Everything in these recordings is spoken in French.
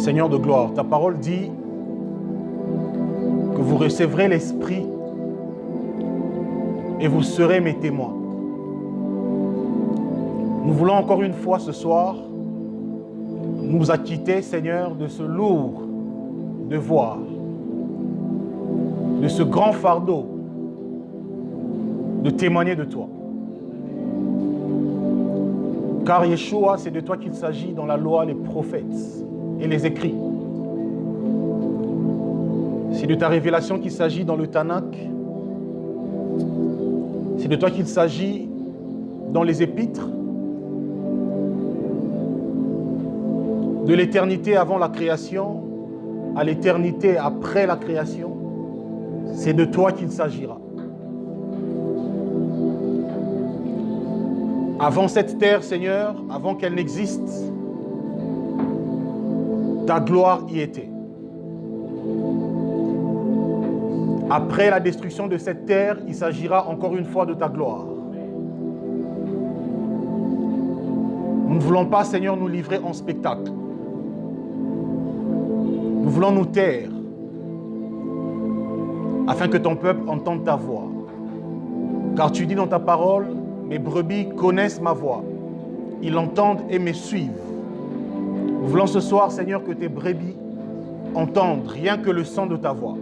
Seigneur de gloire, ta parole dit que vous recevrez l'Esprit et vous serez mes témoins. Nous voulons encore une fois ce soir nous acquitter, Seigneur, de ce lourd devoir, de ce grand fardeau de témoigner de toi. Car Yeshua, c'est de toi qu'il s'agit dans la loi, les prophètes et les écrits. C'est de ta révélation qu'il s'agit dans le Tanakh. C'est de toi qu'il s'agit dans les épîtres. De l'éternité avant la création à l'éternité après la création, c'est de toi qu'il s'agira. Avant cette terre, Seigneur, avant qu'elle n'existe, ta gloire y était. Après la destruction de cette terre, il s'agira encore une fois de ta gloire. Nous ne voulons pas, Seigneur, nous livrer en spectacle. Nous voulons nous taire afin que ton peuple entende ta voix. Car tu dis dans ta parole, mes brebis connaissent ma voix. Ils l'entendent et me suivent. Nous voulons ce soir, Seigneur, que tes brebis entendent rien que le son de ta voix.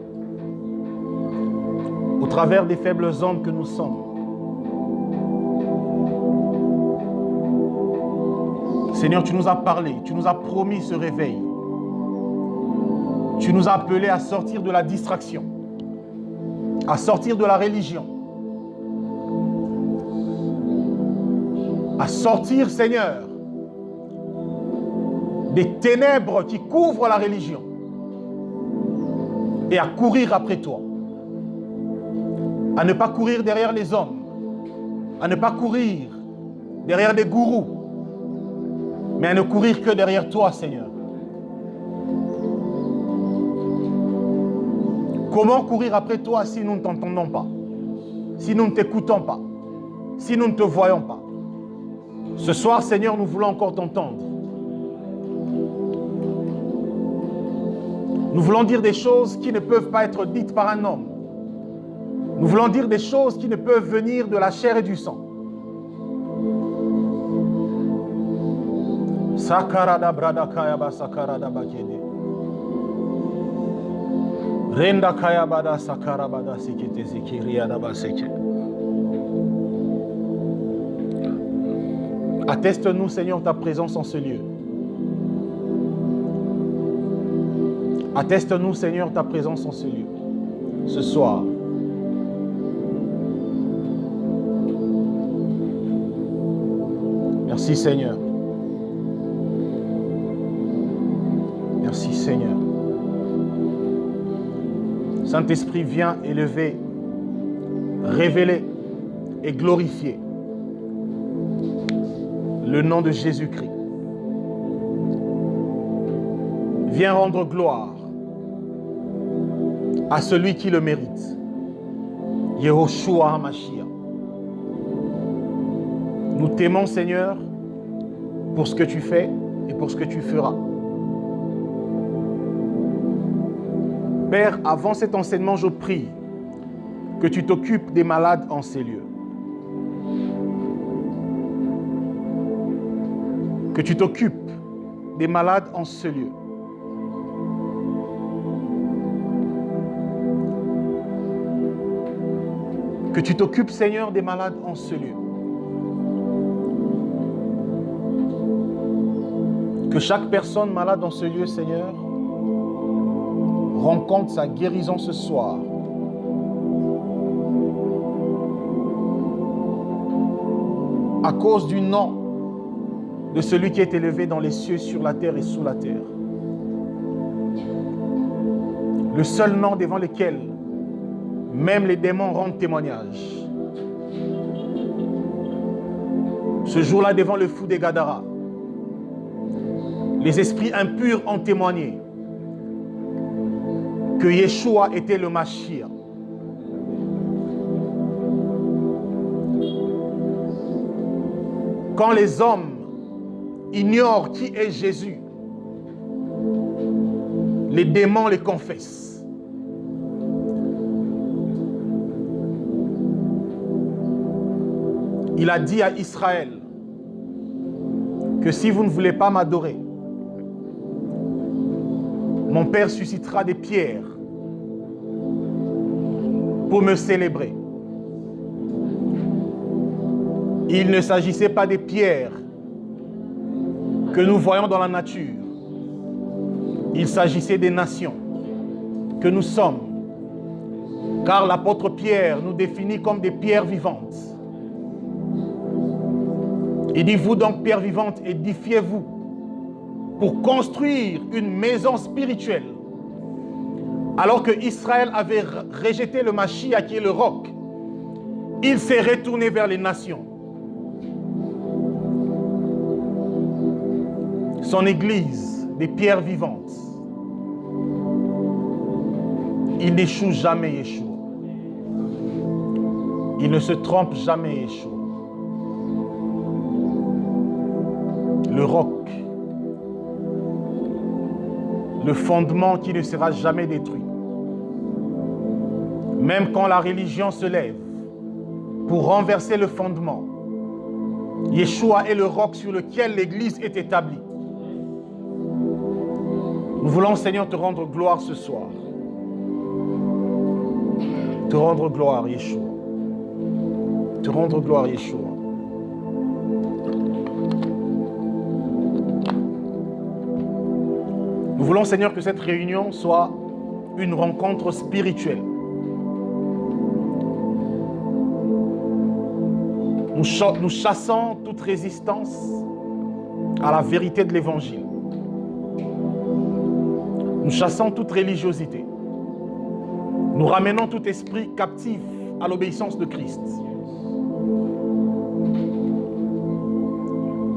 Au travers des faibles ondes que nous sommes. Seigneur, tu nous as parlé, tu nous as promis ce réveil. Tu nous as appelés à sortir de la distraction, à sortir de la religion, à sortir, Seigneur, des ténèbres qui couvrent la religion et à courir après toi. À ne pas courir derrière les hommes, à ne pas courir derrière des gourous, mais à ne courir que derrière toi, Seigneur. Comment courir après toi si nous ne t'entendons pas, si nous ne t'écoutons pas, si nous ne te voyons pas? Ce soir, Seigneur, nous voulons encore t'entendre. Nous voulons dire des choses qui ne peuvent pas être dites par un homme. Nous voulons dire des choses qui ne peuvent venir de la chair et du sang. Sakarada brada kayaba sakarada bakede. Renda kayabada sakarabada sikete zikiriada baseke. Atteste-nous, Seigneur, ta présence en ce lieu. Atteste-nous, Seigneur, ta présence en ce lieu. Ce soir. Merci, Seigneur. Merci, Seigneur. Saint-Esprit, viens élever, révéler et glorifier le nom de Jésus-Christ. Viens rendre gloire à celui qui le mérite. Yehoshua HaMashiach. Nous t'aimons, Seigneur, pour ce que tu fais et pour ce que tu feras. Père, avant cet enseignement, je prie que tu t'occupes des malades en ces lieux. Que tu t'occupes des malades en ce lieu. Que tu t'occupes, Seigneur, des malades en ce lieu. Que chaque personne malade dans ce lieu, Seigneur, rencontre sa guérison ce soir. À cause du nom de celui qui est élevé dans les cieux, sur la terre et sous la terre. Le seul nom devant lequel même les démons rendent témoignage. Ce jour-là, devant le fou des Gadara, les esprits impurs ont témoigné que Yeshua était le Mashiach. Quand les hommes ignorent qui est Jésus, Les démons les confessent. Il a dit à Israël que si vous ne voulez pas m'adorer, mon Père suscitera des pierres pour me célébrer. Il ne s'agissait pas des pierres que nous voyons dans la nature. Il s'agissait des nations que nous sommes. Car l'apôtre Pierre nous définit comme des pierres vivantes. Il dit, vous donc, pierres vivantes, édifiez-vous pour construire une maison spirituelle. Alors que Israël avait rejeté le Mashiach qui est le roc, il s'est retourné vers les nations. Son église, des pierres vivantes. Il n'échoue jamais, Yeshua. Il ne se trompe jamais, Yeshua. Le roc, le fondement qui ne sera jamais détruit. Même quand la religion se lève pour renverser le fondement, Yeshua est le roc sur lequel l'Église est établie. Nous voulons, Seigneur, te rendre gloire ce soir. Te rendre gloire, Yeshua. Te rendre gloire, Yeshua. Nous voulons, Seigneur, que cette réunion soit une rencontre spirituelle. Nous chassons toute résistance à la vérité de l'Évangile. Nous chassons toute religiosité. Nous ramenons tout esprit captif à l'obéissance de Christ.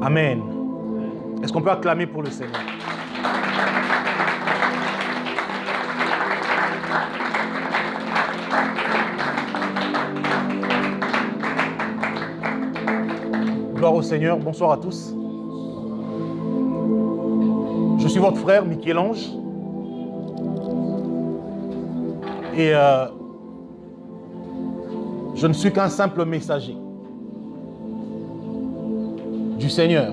Amen. Est-ce qu'on peut acclamer pour le Seigneur? Gloire au Seigneur. Bonsoir à tous. Je suis votre frère Michel-Ange. Et je ne suis qu'un simple messager du Seigneur.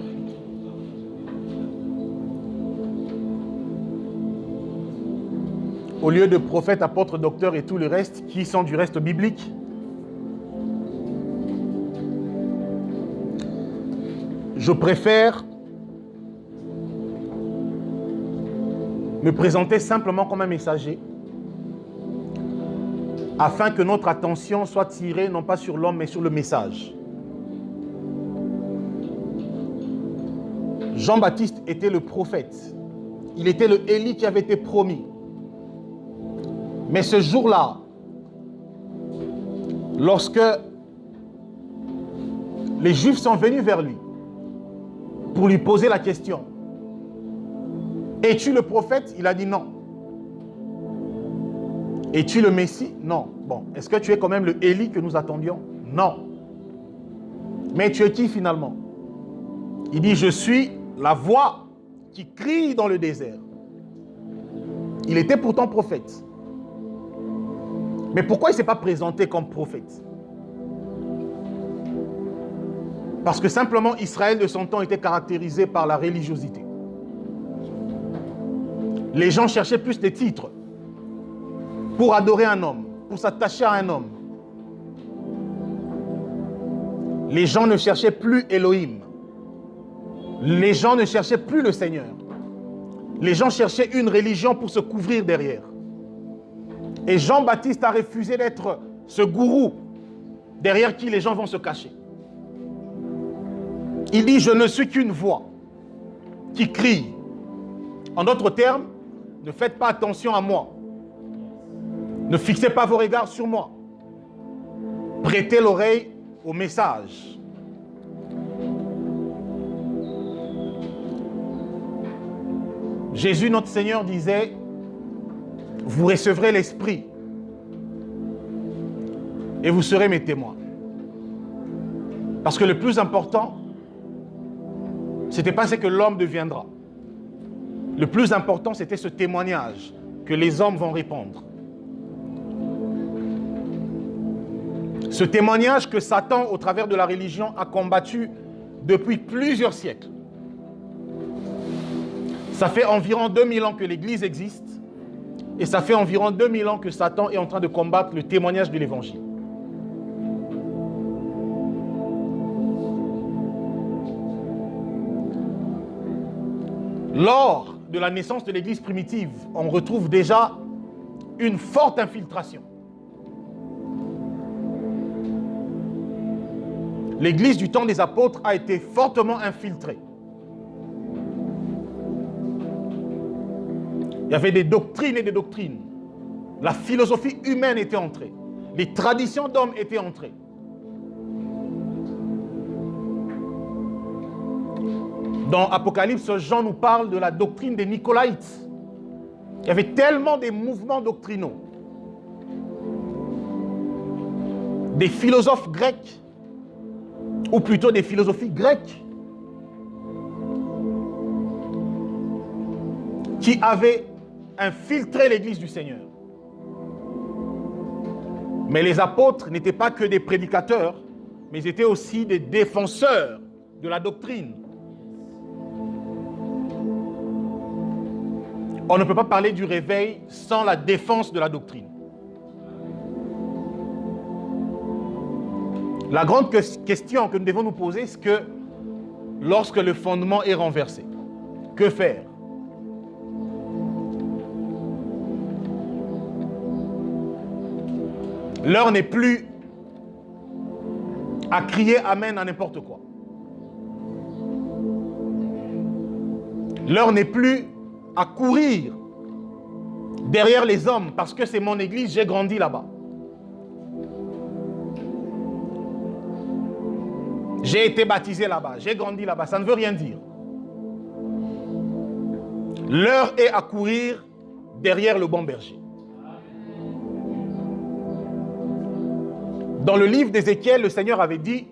Au lieu de prophètes, apôtres, docteurs et tout le reste, qui sont du reste biblique, je préfère me présenter simplement comme un messager afin que notre attention soit tirée non pas sur l'homme mais sur le message. Jean-Baptiste était le prophète. Il était le Élie qui avait été promis. Mais ce jour-là, lorsque les Juifs sont venus vers lui pour lui poser la question, « Es-tu le prophète ?» Il a dit non. « Es-tu le Messie ?» Non. Bon, est-ce que tu es quand même le Élie que nous attendions? Non. Mais tu es qui finalement? Il dit, « Je suis la voix qui crie dans le désert. » Il était pourtant prophète. Mais pourquoi il ne s'est pas présenté comme prophète? Parce que simplement Israël de son temps était caractérisé par la religiosité. Les gens cherchaient plus des titres pour adorer un homme, pour s'attacher à un homme. Les gens ne cherchaient plus Elohim. Les gens ne cherchaient plus le Seigneur. Les gens cherchaient une religion pour se couvrir derrière. Et Jean-Baptiste a refusé d'être ce gourou derrière qui les gens vont se cacher. Il dit, je ne suis qu'une voix qui crie. En d'autres termes, ne faites pas attention à moi. Ne fixez pas vos regards sur moi. Prêtez l'oreille au message. Jésus, notre Seigneur, disait, vous recevrez l'Esprit et vous serez mes témoins. Parce que le plus important, ce n'était pas ce que l'homme deviendra. Le plus important, c'était ce témoignage que les hommes vont répandre. Ce témoignage que Satan, au travers de la religion, a combattu depuis plusieurs siècles. Ça fait environ 2000 ans que l'Église existe et ça fait environ 2000 ans que Satan est en train de combattre le témoignage de l'Évangile. Lors de la naissance de l'Église primitive, on retrouve déjà une forte infiltration. L'Église du temps des apôtres a été fortement infiltrée. Il y avait des doctrines et des doctrines. La philosophie humaine était entrée. Les traditions d'hommes étaient entrées. Dans Apocalypse, Jean nous parle de la doctrine des Nicolaïtes. Il y avait tellement de mouvements doctrinaux. Des philosophes grecs, ou plutôt des philosophies grecques, qui avaient infiltré l'Église du Seigneur. Mais les apôtres n'étaient pas que des prédicateurs, mais ils étaient aussi des défenseurs de la doctrine. On ne peut pas parler du réveil sans la défense de la doctrine. La grande question que nous devons nous poser, c'est que lorsque le fondement est renversé, que faire? L'heure n'est plus à crier Amen à n'importe quoi. L'heure n'est plus à courir derrière les hommes parce que c'est mon église, j'ai grandi là-bas. J'ai été baptisé là-bas, j'ai grandi là-bas, ça ne veut rien dire. L'heure est à courir derrière le bon berger. Dans le livre d'Ézéchiel, le Seigneur avait dit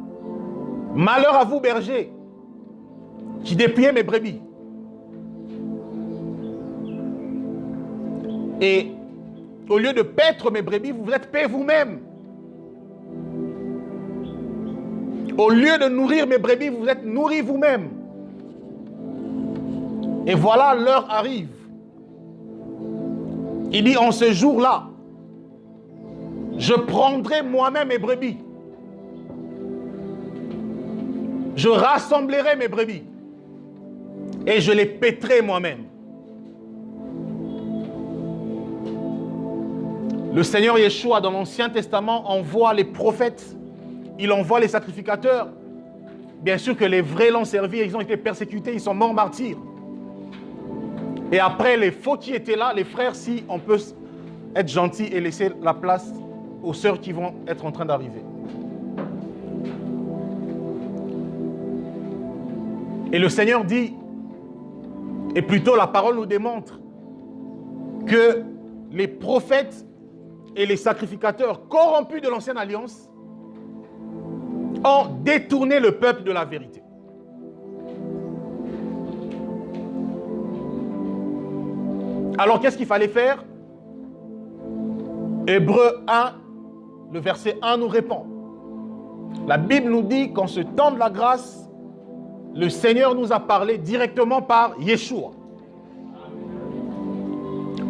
« Malheur à vous, bergers, qui dépouillez mes brebis. » Et au lieu de paître mes brebis, vous vous êtes paix vous-même. Au lieu de nourrir mes brebis, vous vous êtes nourris vous-même. Et voilà, l'heure arrive. Il dit, en ce jour-là, je prendrai moi-même mes brebis. Je rassemblerai mes brebis. Et je les paîtrai moi-même. Le Seigneur Yeshua, dans l'Ancien Testament, envoie les prophètes. Il envoie les sacrificateurs. Bien sûr que les vrais l'ont servi, ils ont été persécutés, ils sont morts martyrs. Et après, les faux qui étaient là, les frères, si on peut être gentil et laisser la place aux sœurs qui vont être en train d'arriver. Et le Seigneur dit, et plutôt la parole nous démontre, que les prophètes et les sacrificateurs corrompus de l'ancienne alliance ont détourné le peuple de la vérité. Alors qu'est-ce qu'il fallait faire? Hébreux 1, le verset 1 nous répond. La Bible nous dit qu'en ce temps de la grâce, le Seigneur nous a parlé directement par Yeshua.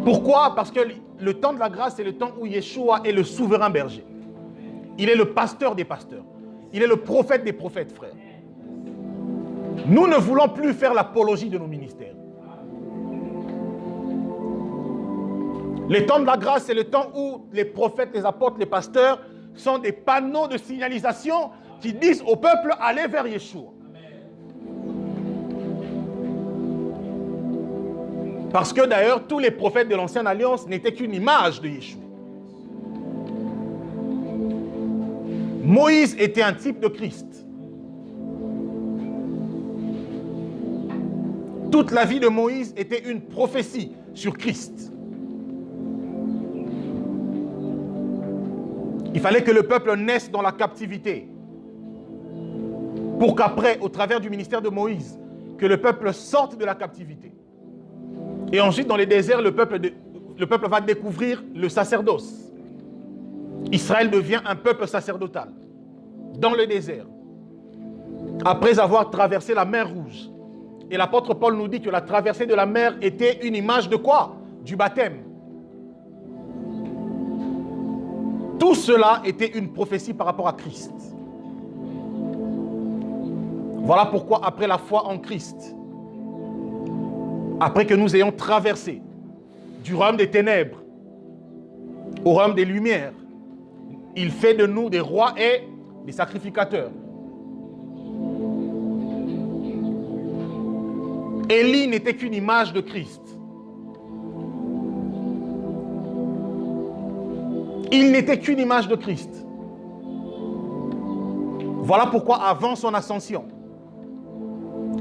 Pourquoi? Parce que le temps de la grâce, c'est le temps où Yeshua est le souverain berger. Il est le pasteur des pasteurs. Il est le prophète des prophètes, frères. Nous ne voulons plus faire l'apologie de nos ministères. Le temps de la grâce, c'est le temps où les prophètes, les apôtres, les pasteurs sont des panneaux de signalisation qui disent au peuple, allez vers Yeshua. Parce que d'ailleurs, tous les prophètes de l'Ancienne Alliance n'étaient qu'une image de Yeshua. Moïse était un type de Christ. Toute la vie de Moïse était une prophétie sur Christ. Il fallait que le peuple naisse dans la captivité. Pour qu'après, au travers du ministère de Moïse, que le peuple sorte de la captivité. Et ensuite, dans les déserts, le peuple va découvrir le sacerdoce. Israël devient un peuple sacerdotal dans le désert. Après avoir traversé la mer Rouge. Et l'apôtre Paul nous dit que la traversée de la mer était une image de quoi? Du baptême. Tout cela était une prophétie par rapport à Christ. Voilà pourquoi après la foi en Christ, après que nous ayons traversé du royaume des ténèbres au royaume des lumières, il fait de nous des rois et des sacrificateurs. Élie n'était qu'une image de Christ. Il n'était qu'une image de Christ. Voilà pourquoi avant son ascension,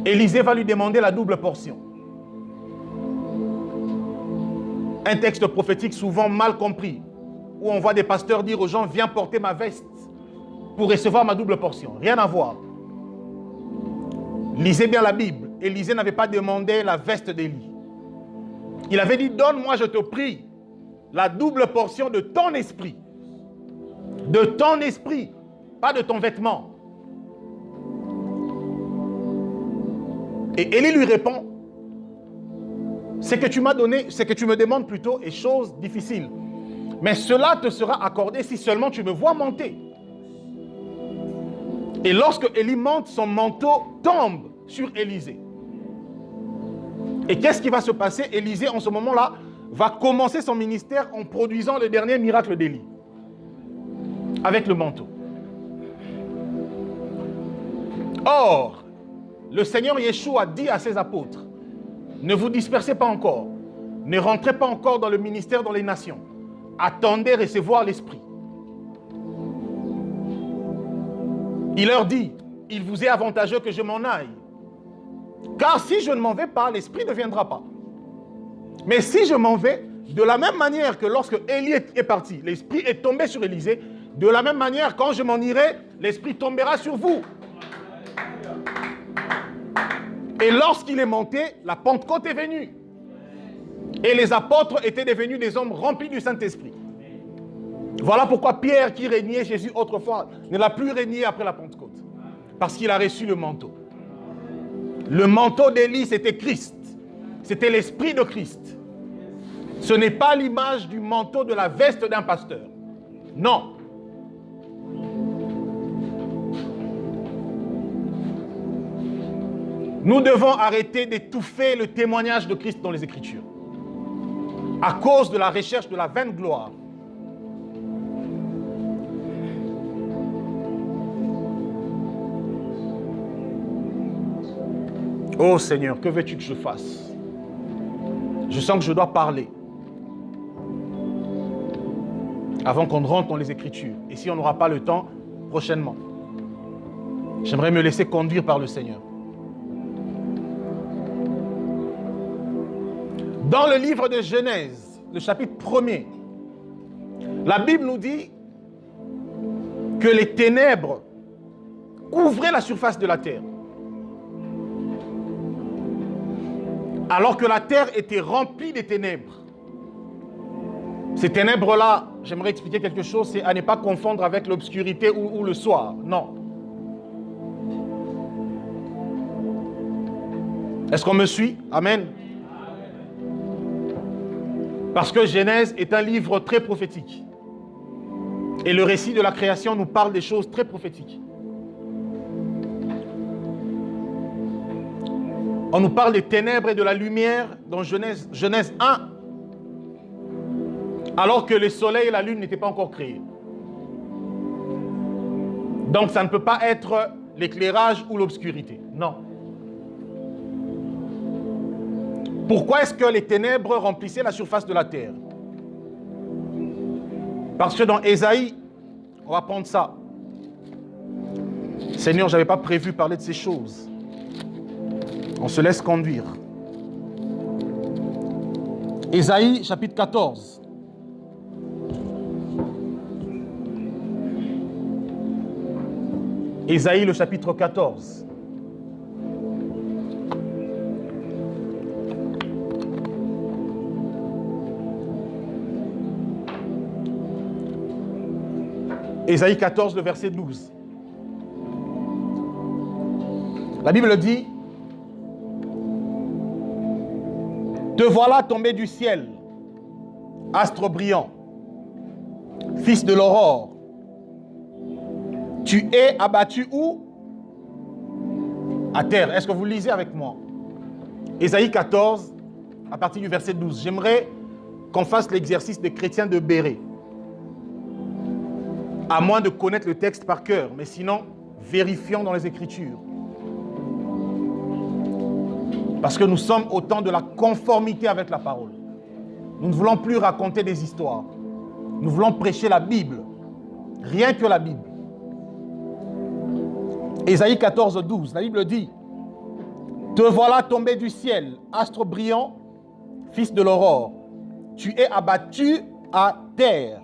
Élisée va lui demander la double portion. Un texte prophétique souvent mal compris, où on voit des pasteurs dire aux gens, viens porter ma veste pour recevoir ma double portion. Rien à voir. Lisez bien la Bible. Élisée n'avait pas demandé la veste d'Élie. Il avait dit, donne-moi, je te prie, la double portion de ton esprit. De ton esprit, pas de ton vêtement. Et Élie lui répond, ce que tu m'as donné, ce que tu me demandes plutôt est chose difficile. Mais cela te sera accordé si seulement tu me vois monter. Et lorsque Élie monte, son manteau tombe sur Élisée. Et qu'est-ce qui va se passer? Élisée, en ce moment-là, va commencer son ministère en produisant le dernier miracle d'Élie. Avec le manteau. Or, le Seigneur Yeshua dit à ses apôtres, ne vous dispersez pas encore, ne rentrez pas encore dans le ministère dans les nations, attendez recevoir l'Esprit. Il leur dit, il vous est avantageux que je m'en aille, car si je ne m'en vais pas, l'Esprit ne viendra pas. Mais si je m'en vais, de la même manière que lorsque Élie est parti, l'Esprit est tombé sur Élisée, de la même manière, quand je m'en irai, l'Esprit tombera sur vous. Et lorsqu'il est monté, la Pentecôte est venue. Et les apôtres étaient devenus des hommes remplis du Saint-Esprit. Voilà pourquoi Pierre, qui régnait Jésus autrefois, ne l'a plus régné après la Pentecôte. Parce qu'il a reçu le manteau. Le manteau d'Élie, c'était Christ. C'était l'Esprit de Christ. Ce n'est pas l'image du manteau de la veste d'un pasteur. Non. Nous devons arrêter d'étouffer le témoignage de Christ dans les Écritures. À cause de la recherche de la vaine gloire. Oh Seigneur, que veux-tu que je fasse? Je sens que je dois parler. Avant qu'on rentre dans les Écritures. Et si on n'aura pas le temps, prochainement. J'aimerais me laisser conduire par le Seigneur. Dans le livre de Genèse, le chapitre 1er, la Bible nous dit que les ténèbres couvraient la surface de la terre. Alors que la terre était remplie de ténèbres. Ces ténèbres-là, j'aimerais expliquer quelque chose, c'est à ne pas confondre avec l'obscurité ou le soir. Non. Est-ce qu'on me suit? Amen. Parce que Genèse est un livre très prophétique. Et le récit de la création nous parle des choses très prophétiques. On nous parle des ténèbres et de la lumière dans Genèse 1. Alors que le soleil et la lune n'étaient pas encore créés. Donc ça ne peut pas être l'éclairage ou l'obscurité. Non. Pourquoi est-ce que les ténèbres remplissaient la surface de la terre? Parce que dans Ésaïe, on va prendre ça. Seigneur, je n'avais pas prévu parler de ces choses. On se laisse conduire. Ésaïe, chapitre 14. Ésaïe, le chapitre 14. Ésaïe 14, le verset 12. La Bible dit: te voilà tombé du ciel, astre brillant, fils de l'aurore. Tu es abattu où? À terre. Est-ce que vous lisez avec moi? Ésaïe 14, à partir du verset 12. J'aimerais qu'on fasse l'exercice des chrétiens de Béret. À moins de connaître le texte par cœur, mais sinon, vérifions dans les Écritures. Parce que nous sommes au temps de la conformité avec la parole. Nous ne voulons plus raconter des histoires. Nous voulons prêcher la Bible. Rien que la Bible. Ésaïe 14, 12, la Bible dit: te voilà tombé du ciel, astre brillant, fils de l'aurore. Tu es abattu à terre.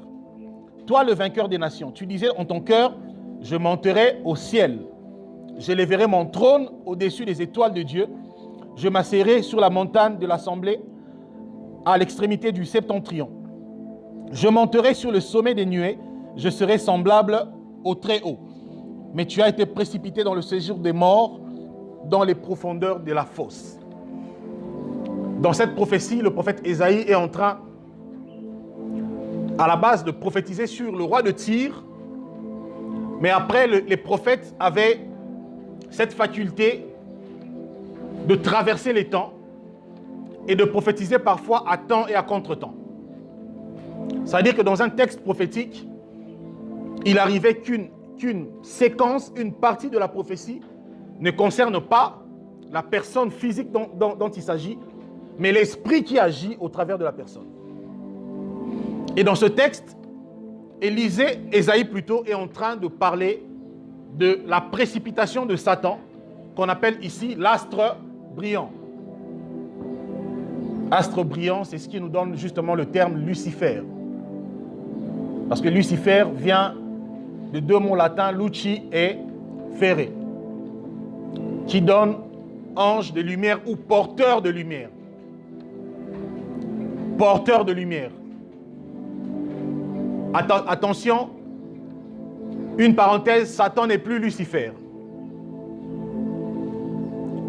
Toi, le vainqueur des nations, tu disais en ton cœur: je monterai au ciel. J'élèverai mon trône au-dessus des étoiles de Dieu. Je m'asserai sur la montagne de l'assemblée à l'extrémité du septentrion. Je monterai sur le sommet des nuées. Je serai semblable au Très-Haut. Mais tu as été précipité dans le séjour des morts, dans les profondeurs de la fosse. Dans cette prophétie, le prophète Ésaïe est en train, à la base, de prophétiser sur le roi de Tyr. Mais après, les prophètes avaient cette faculté de traverser les temps et de prophétiser parfois à temps et à contre-temps. C'est-à-dire que dans un texte prophétique, il arrivait qu'une séquence, une partie de la prophétie ne concerne pas la personne physique dont il s'agit, mais l'esprit qui agit au travers de la personne. Et dans ce texte, Ésaïe plutôt est en train de parler de la précipitation de Satan, qu'on appelle ici l'astre brillant. Astre brillant, c'est ce qui nous donne justement le terme Lucifer. Parce que Lucifer vient de deux mots latins, luci et fere, qui donne ange de lumière ou porteur de lumière. Porteur de lumière. Attention, une parenthèse, Satan n'est plus Lucifer.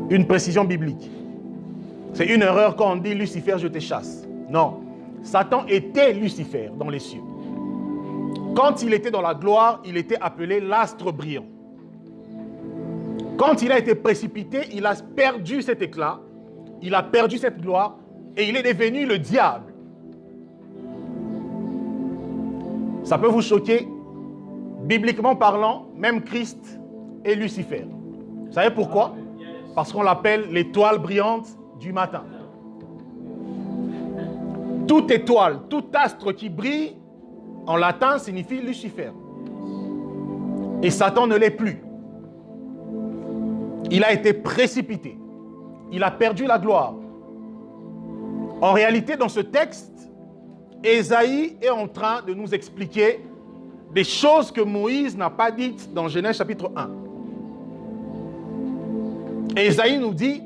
Une précision biblique. C'est une erreur quand on dit Lucifer, je te chasse. Non, Satan était Lucifer dans les cieux. Quand il était dans la gloire, il était appelé l'astre brillant. Quand il a été précipité, il a perdu cet éclat, il a perdu cette gloire et il est devenu le diable. Ça peut vous choquer. Bibliquement parlant, même Christ est Lucifer. Vous savez pourquoi? Parce qu'on l'appelle l'étoile brillante du matin. Toute étoile, tout astre qui brille, en latin, signifie Lucifer. Et Satan ne l'est plus. Il a été précipité. Il a perdu la gloire. En réalité, dans ce texte, Ésaïe est en train de nous expliquer des choses que Moïse n'a pas dites dans Genèse chapitre 1. Ésaïe nous dit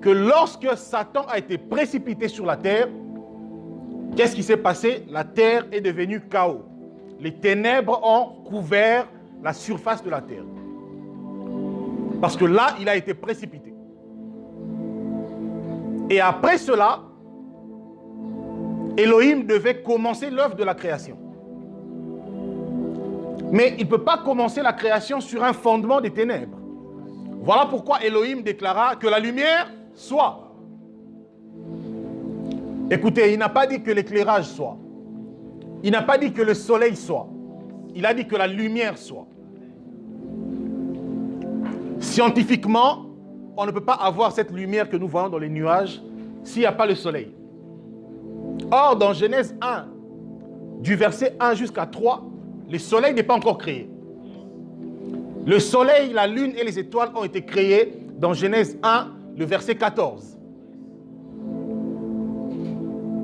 que lorsque Satan a été précipité sur la terre, qu'est-ce qui s'est passé? La terre est devenue chaos. Les ténèbres ont couvert la surface de la terre. Parce que là, il a été précipité. Et après cela, Elohim devait commencer l'œuvre de la création. Mais il ne peut pas commencer la création sur un fondement des ténèbres. Voilà pourquoi Elohim déclara que la lumière soit. Écoutez, il n'a pas dit que l'éclairage soit. Il n'a pas dit que le soleil soit. Il a dit que la lumière soit. Scientifiquement, on ne peut pas avoir cette lumière que nous voyons dans les nuages s'il n'y a pas le soleil. Or, dans Genèse 1, du verset 1 jusqu'à 3, le soleil n'est pas encore créé. Le soleil, la lune et les étoiles ont été créés dans Genèse 1, le verset 14.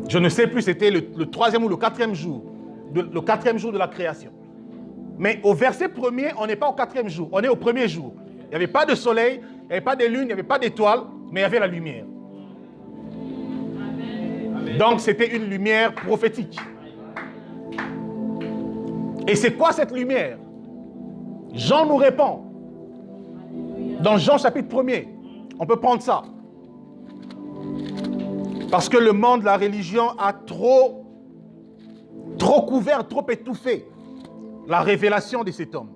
Je ne sais plus, c'était le troisième ou le quatrième jour. Le quatrième jour de la création. Mais au verset premier, on n'est pas au quatrième jour, on est au premier jour. Il n'y avait pas de soleil, il n'y avait pas de lune, il n'y avait pas d'étoiles, mais il y avait la lumière. Donc c'était une lumière prophétique. Et c'est quoi cette lumière? Jean nous répond. Dans Jean chapitre 1er, on peut prendre ça. Parce que le monde, la religion a trop couvert, trop étouffé la révélation de cet homme.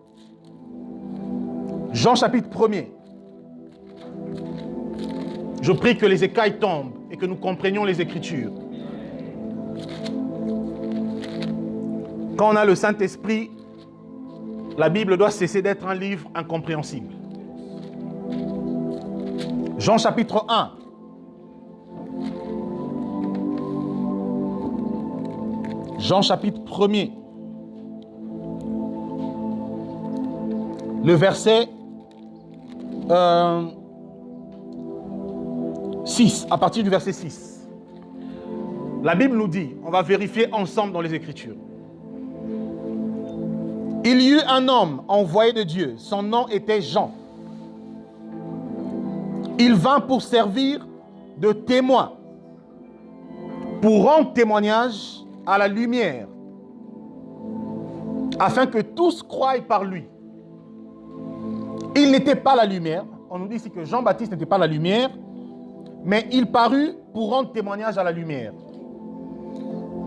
Jean chapitre 1er. Je prie que les écailles tombent et que nous comprenions les Écritures. Quand on a le Saint-Esprit, la Bible doit cesser d'être un livre incompréhensible. Jean chapitre 1. Jean chapitre 1er. Le verset 6, à partir du verset 6. La Bible nous dit, on va vérifier ensemble dans les Écritures. Il y eut un homme envoyé de Dieu, son nom était Jean. Il vint pour servir de témoin, pour rendre témoignage à la lumière, afin que tous croient par lui. Il n'était pas la lumière. On nous dit ici que Jean-Baptiste n'était pas la lumière, mais il parut pour rendre témoignage à la lumière.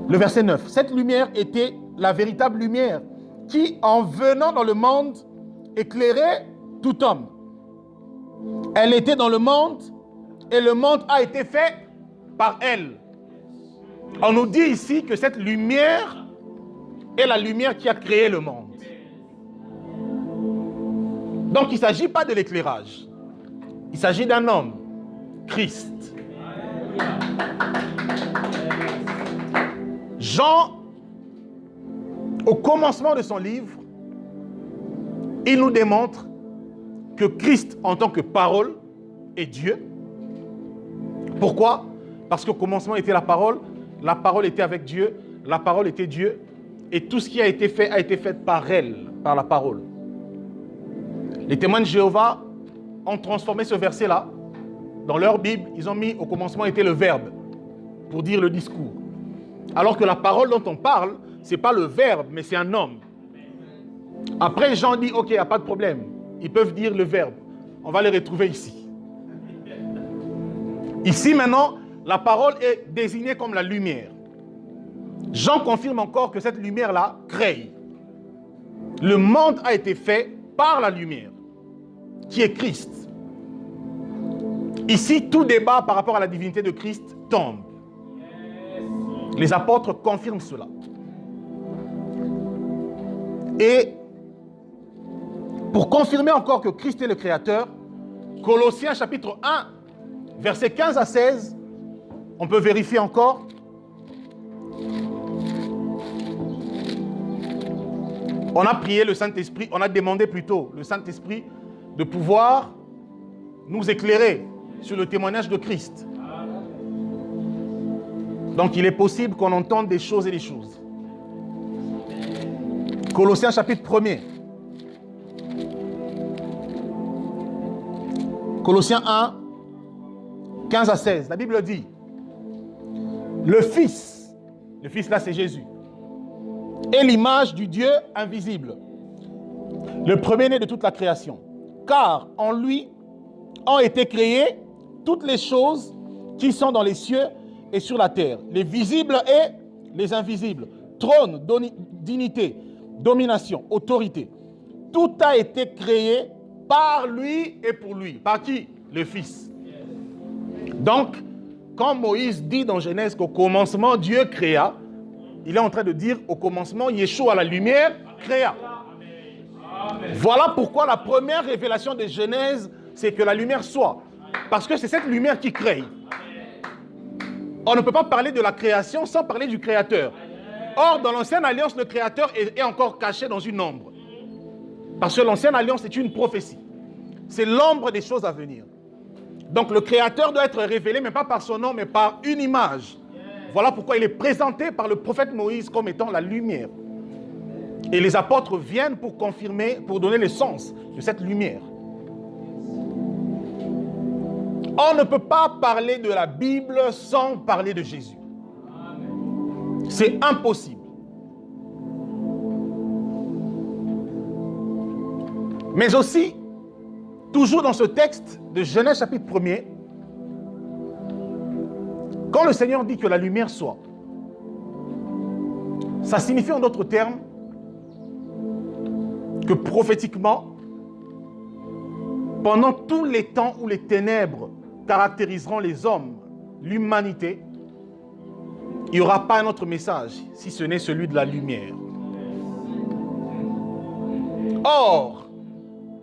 Le verset 9. Cette lumière était la véritable lumière qui, en venant dans le monde, éclairait tout homme. Elle était dans le monde et le monde a été fait par elle. On nous dit ici que cette lumière est la lumière qui a créé le monde. Donc il ne s'agit pas de l'éclairage. Il s'agit d'un homme, Christ. Jean, au commencement de son livre, il nous démontre que Christ, en tant que parole, est Dieu. Pourquoi? Parce qu'au commencement était la parole était avec Dieu, la parole était Dieu, et tout ce qui a été fait par elle, par la parole. Les témoins de Jéhovah ont transformé ce verset-là. Dans leur Bible, ils ont mis au commencement était le verbe pour dire le discours. Alors que la parole dont on parle, ce n'est pas le verbe, mais c'est un homme. Après, Jean dit, ok, il n'y a pas de problème. Ils peuvent dire le verbe. On va les retrouver ici. Ici, maintenant, la parole est désignée comme la lumière. Jean confirme encore que cette lumière-là crée. Le monde a été fait par la lumière, qui est Christ. Ici, tout débat par rapport à la divinité de Christ tombe. Les apôtres confirment cela. Et pour confirmer encore que Christ est le Créateur, Colossiens chapitre 1, versets 15 à 16, on peut vérifier encore. On a prié le Saint-Esprit, on a demandé plutôt le Saint-Esprit de pouvoir nous éclairer sur le témoignage de Christ. Donc il est possible qu'on entende des choses et des choses. Colossiens chapitre 1er. Colossiens 1, 15 à 16. La Bible dit, le Fils là c'est Jésus, est l'image du Dieu invisible, le premier-né de toute la création. Car en lui ont été créées toutes les choses qui sont dans les cieux et sur la terre, les visibles et les invisibles, trône, dignité, domination, autorité. Tout a été créé par lui et pour lui. Par qui? Le Fils. Donc, quand Moïse dit dans Genèse qu'au commencement, Dieu créa, il est en train de dire au commencement, Yeshua, la lumière, créa. Voilà pourquoi la première révélation de Genèse, c'est que la lumière soit. Parce que c'est cette lumière qui crée. On ne peut pas parler de la création sans parler du Créateur. Or, dans l'Ancienne Alliance, le Créateur est encore caché dans une ombre. Parce que l'Ancienne Alliance est une prophétie. C'est l'ombre des choses à venir. Donc le Créateur doit être révélé, mais pas par son nom, mais par une image. Voilà pourquoi il est présenté par le prophète Moïse comme étant la lumière. Et les apôtres viennent pour confirmer, pour donner le sens de cette lumière. On ne peut pas parler de la Bible sans parler de Jésus. C'est impossible. Mais aussi, toujours dans ce texte de Genèse chapitre 1er, quand le Seigneur dit que la lumière soit, ça signifie en d'autres termes que prophétiquement, pendant tous les temps où les ténèbres caractériseront les hommes, l'humanité, il n'y aura pas un autre message si ce n'est celui de la lumière. Or,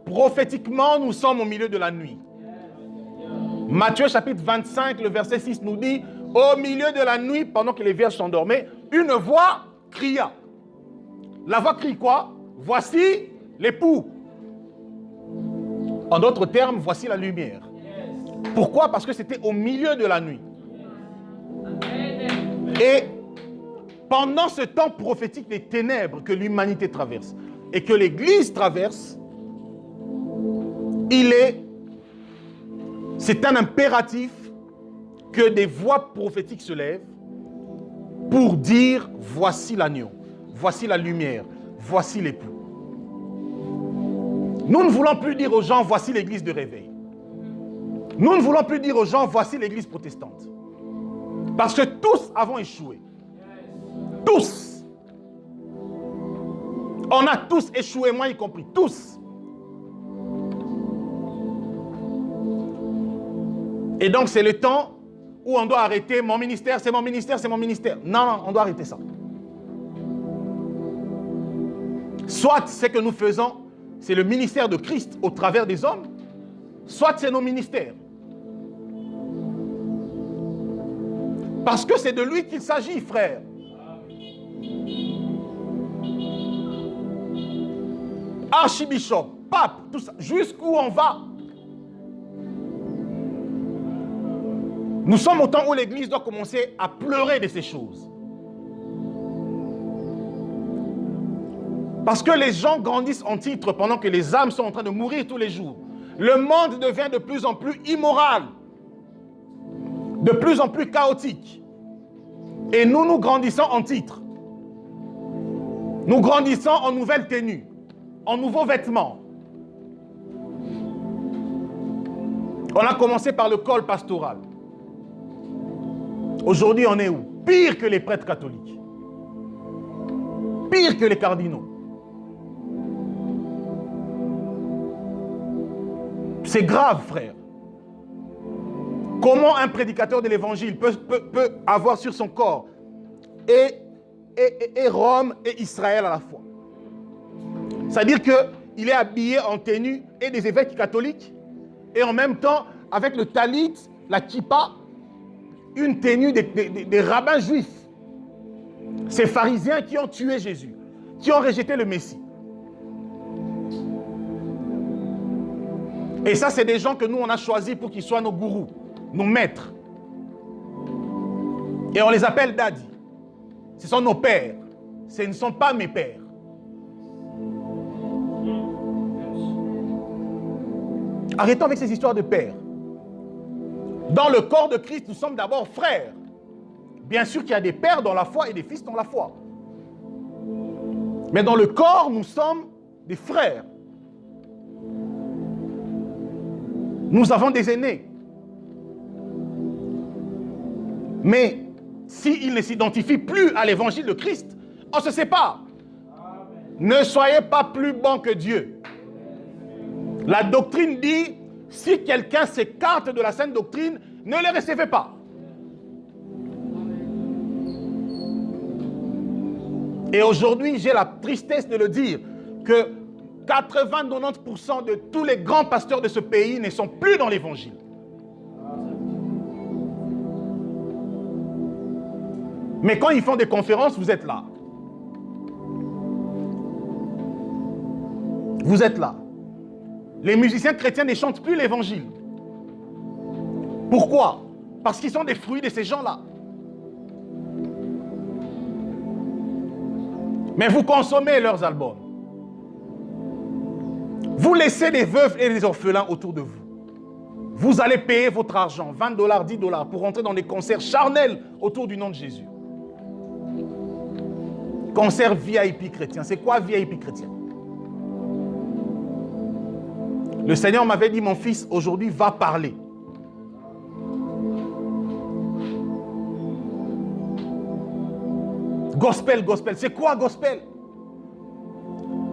prophétiquement, nous sommes au milieu de la nuit. Matthieu chapitre 25, le verset 6 nous dit, au milieu de la nuit, pendant que les vierges s'endormaient, une voix cria. La voix crie quoi? Voici l'époux. En d'autres termes, voici la lumière. Pourquoi? Parce que c'était au milieu de la nuit. Et pendant ce temps prophétique des ténèbres que l'humanité traverse et que l'Église traverse, c'est un impératif que des voix prophétiques se lèvent pour dire voici l'agneau, voici la lumière, voici l'époux. Nous ne voulons plus dire aux gens voici l'église de réveil. Nous ne voulons plus dire aux gens voici l'église protestante. Parce que tous avons échoué. Tous. On a tous échoué, moi y compris, tous. Et donc c'est le temps où on doit arrêter mon ministère, c'est mon ministère, c'est mon ministère. Non, non, on doit arrêter ça. Soit ce que nous faisons, c'est le ministère de Christ au travers des hommes, soit c'est nos ministères. Parce que c'est de lui qu'il s'agit, frère. Archibishop, pape, tout ça, jusqu'où on va. Nous sommes au temps où l'Église doit commencer à pleurer de ces choses. Parce que les gens grandissent en titre pendant que les âmes sont en train de mourir tous les jours. Le monde devient de plus en plus immoral, de plus en plus chaotique. Et nous grandissons en titre. Nous grandissons en nouvelles tenues, en nouveaux vêtements. On a commencé par le col pastoral. Aujourd'hui, on est où? Pire que les prêtres catholiques. Pire que les cardinaux. C'est grave, frère. Comment un prédicateur de l'évangile peut avoir sur son corps et Rome et Israël à la fois? C'est-à-dire qu'il est habillé en tenue et des évêques catholiques et en même temps, avec le talit, la kippa, une tenue des rabbins juifs. Ces pharisiens qui ont tué Jésus, qui ont rejeté le Messie. Et ça, c'est des gens que nous, on a choisis pour qu'ils soient nos gourous, nos maîtres. Et on les appelle daddy. Ce sont nos pères. Ce ne sont pas mes pères. Arrêtons avec ces histoires de pères. Dans le corps de Christ, nous sommes d'abord frères. Bien sûr qu'il y a des pères dans la foi et des fils dans la foi. Mais dans le corps, nous sommes des frères. Nous avons des aînés. Mais s'ils ne s'identifient plus à l'évangile de Christ, on se sépare. Ne soyez pas plus bons que Dieu. La doctrine dit, si quelqu'un s'écarte de la sainte doctrine, ne les recevez pas. Et aujourd'hui, j'ai la tristesse de le dire, que 80-90% de tous les grands pasteurs de ce pays ne sont plus dans l'évangile. Mais quand ils font des conférences, vous êtes là. Vous êtes là. Les musiciens chrétiens ne chantent plus l'évangile. Pourquoi? Parce qu'ils sont des fruits de ces gens-là. Mais vous consommez leurs albums. Vous laissez des veuves et des orphelins autour de vous. Vous allez payer votre argent, $20, $10, pour rentrer dans des concerts charnels autour du nom de Jésus. Concert VIP chrétien. C'est quoi VIP chrétien? Le Seigneur m'avait dit, mon fils, aujourd'hui, va parler. Gospel, gospel. C'est quoi gospel?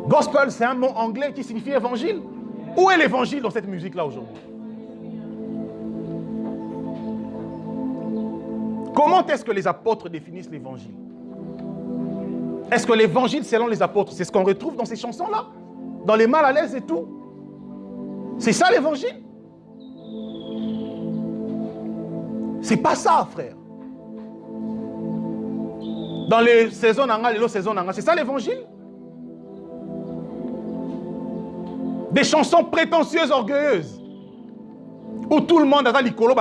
Gospel, c'est un mot anglais qui signifie évangile. Où est l'évangile dans cette musique-là aujourd'hui? Comment est-ce que les apôtres définissent l'évangile? Est-ce que l'évangile selon les apôtres, c'est ce qu'on retrouve dans ces chansons-là? Dans les mal à l'aise et tout? C'est ça l'évangile? C'est pas ça, frère. Dans les saisons nanga, les saisons nanga, c'est ça l'évangile? Des chansons prétentieuses, orgueilleuses, où tout le monde a l'icolo,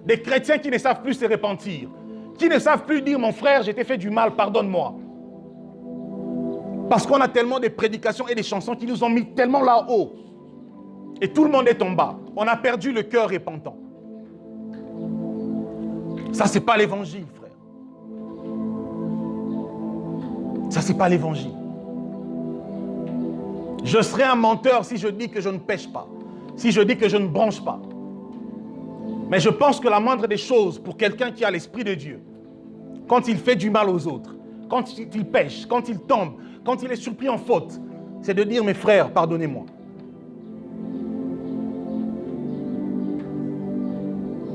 des chrétiens qui ne savent plus se repentir, qui ne savent plus dire, mon frère, je t'ai fait du mal, pardonne-moi. Parce qu'on a tellement de prédications et des chansons qui nous ont mis tellement là-haut. Et tout le monde est en bas. On a perdu le cœur repentant. Ça, c'est pas l'évangile, frère. Ça, c'est pas l'évangile. Je serai un menteur si je dis que je ne pêche pas, si je dis que je ne branche pas. Mais je pense que la moindre des choses pour quelqu'un qui a l'Esprit de Dieu, quand il fait du mal aux autres, quand il pêche, quand il tombe, quand il est surpris en faute, c'est de dire, mes frères, pardonnez-moi.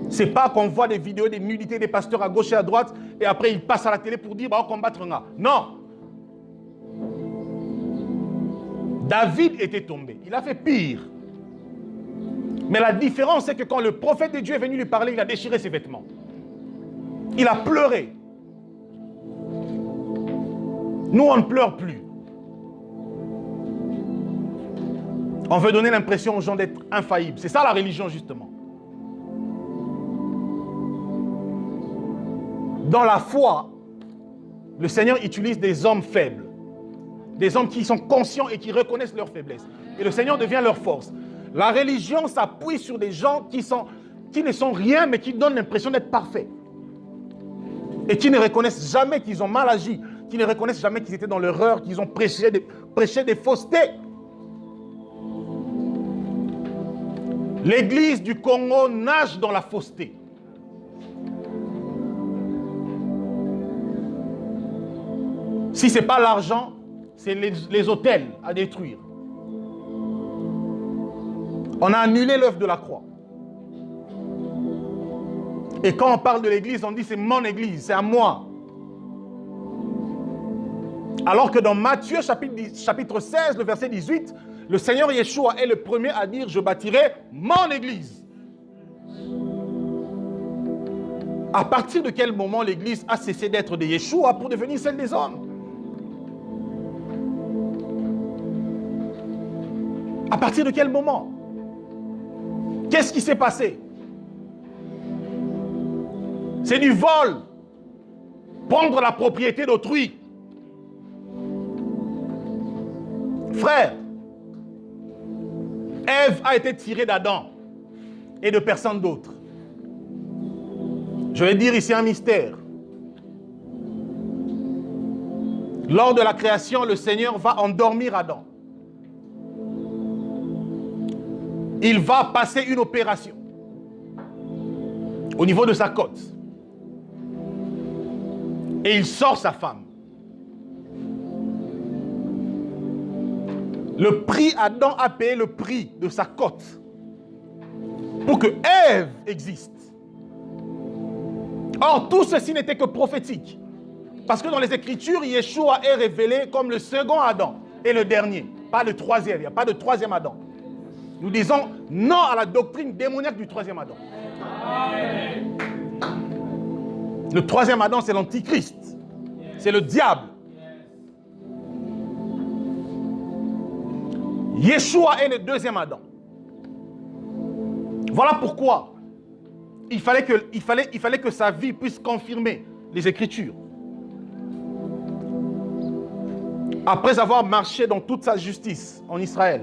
C'est pas qu'on voit des vidéos des nudités des pasteurs à gauche et à droite et après ils passent à la télé pour dire, bah, on va combattre un gars. Non. David était tombé. Il a fait pire. Mais la différence, c'est que quand le prophète de Dieu est venu lui parler, il a déchiré ses vêtements. Il a pleuré. Nous, on ne pleure plus. On veut donner l'impression aux gens d'être infaillibles. C'est ça la religion, justement. Dans la foi, le Seigneur utilise des hommes faibles. Des hommes qui sont conscients et qui reconnaissent leur faiblesse. Et le Seigneur devient leur force. La religion s'appuie sur des gens qui ne sont rien, mais qui donnent l'impression d'être parfaits. Et qui ne reconnaissent jamais qu'ils ont mal agi, qui ne reconnaissent jamais qu'ils étaient dans l'erreur, qu'ils ont prêché des faussetés. L'église du Congo nage dans la fausseté. Si ce n'est pas l'argent, c'est les autels à détruire. On a annulé l'œuvre de la croix. Et quand on parle de l'église, on dit c'est mon église, c'est à moi. Alors que dans Matthieu chapitre 16, le verset 18, le Seigneur Yeshua est le premier à dire je bâtirai mon église. À partir de quel moment l'église a cessé d'être de Yeshua pour devenir celle des hommes? À partir de quel moment? Qu'est-ce qui s'est passé? C'est du vol. Prendre la propriété d'autrui. Frère, Ève a été tirée d'Adam et de personne d'autre. Je vais dire ici un mystère. Lors de la création, le Seigneur va endormir Adam. Il va passer une opération au niveau de sa côte. Et il sort sa femme. Le prix, Adam a payé le prix de sa côte pour que Ève existe. Or, tout ceci n'était que prophétique. Parce que dans les Écritures, Yeshua est révélé comme le second Adam et le dernier, pas le troisième. Il n'y a pas de troisième Adam. Nous disons non à la doctrine démoniaque du troisième Adam. Le troisième Adam, c'est l'Antichrist. C'est le diable. Yeshua est le deuxième Adam. Voilà pourquoi il fallait que sa vie puisse confirmer les Écritures. Après avoir marché dans toute sa justice en Israël,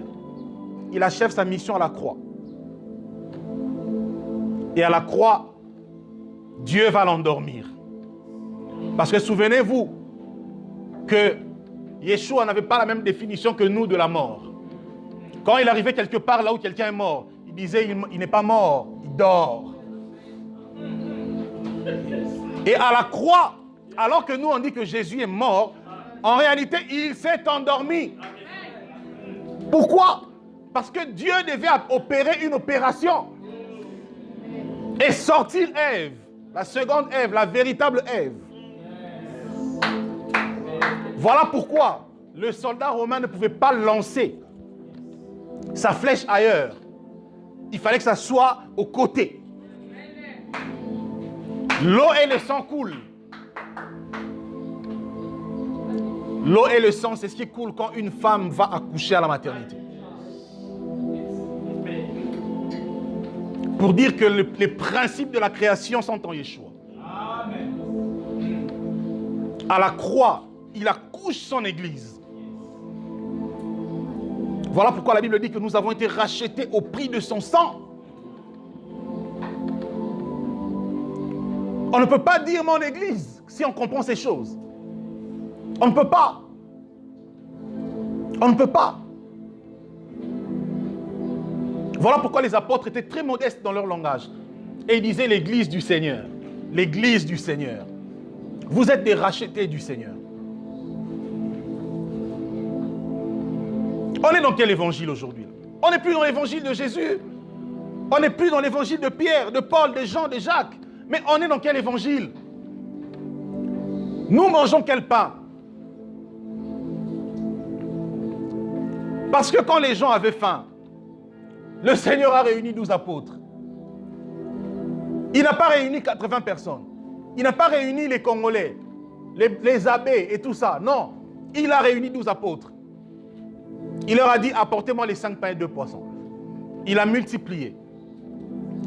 il achève sa mission à la croix. Et à la croix, Dieu va l'endormir. Parce que souvenez-vous que Yeshua n'avait pas la même définition que nous de la mort. Quand il arrivait quelque part là où quelqu'un est mort, il disait il n'est pas mort, il dort. Et à la croix, alors que nous on dit que Jésus est mort, en réalité il s'est endormi. Pourquoi? Parce que Dieu devait opérer une opération et sortir Ève, la seconde Ève, la véritable Ève. Voilà pourquoi le soldat romain ne pouvait pas lancer sa flèche ailleurs. Il fallait que ça soit au côté. L'eau et le sang coulent. L'eau et le sang, c'est ce qui coule quand une femme va accoucher à la maternité. Pour dire que les principes de la création sont en Yeshua. À la croix, il accouche son église. Voilà pourquoi la Bible dit que nous avons été rachetés au prix de son sang. On ne peut pas dire mon église si on comprend ces choses. On ne peut pas. On ne peut pas. Voilà pourquoi les apôtres étaient très modestes dans leur langage. Et ils disaient l'église du Seigneur. L'église du Seigneur. Vous êtes des rachetés du Seigneur. On est dans quel évangile aujourd'hui? On n'est plus dans l'évangile de Jésus. On n'est plus dans l'évangile de Pierre, de Paul, de Jean, de Jacques. Mais on est dans quel évangile? Nous mangeons quel pain? Parce que quand les gens avaient faim, le Seigneur a réuni 12 apôtres. Il n'a pas réuni 80 personnes. Il n'a pas réuni les Congolais, les abbés et tout ça. Non, il a réuni 12 apôtres. Il leur a dit, apportez-moi les 5 pains et 2 poissons. Il a multiplié.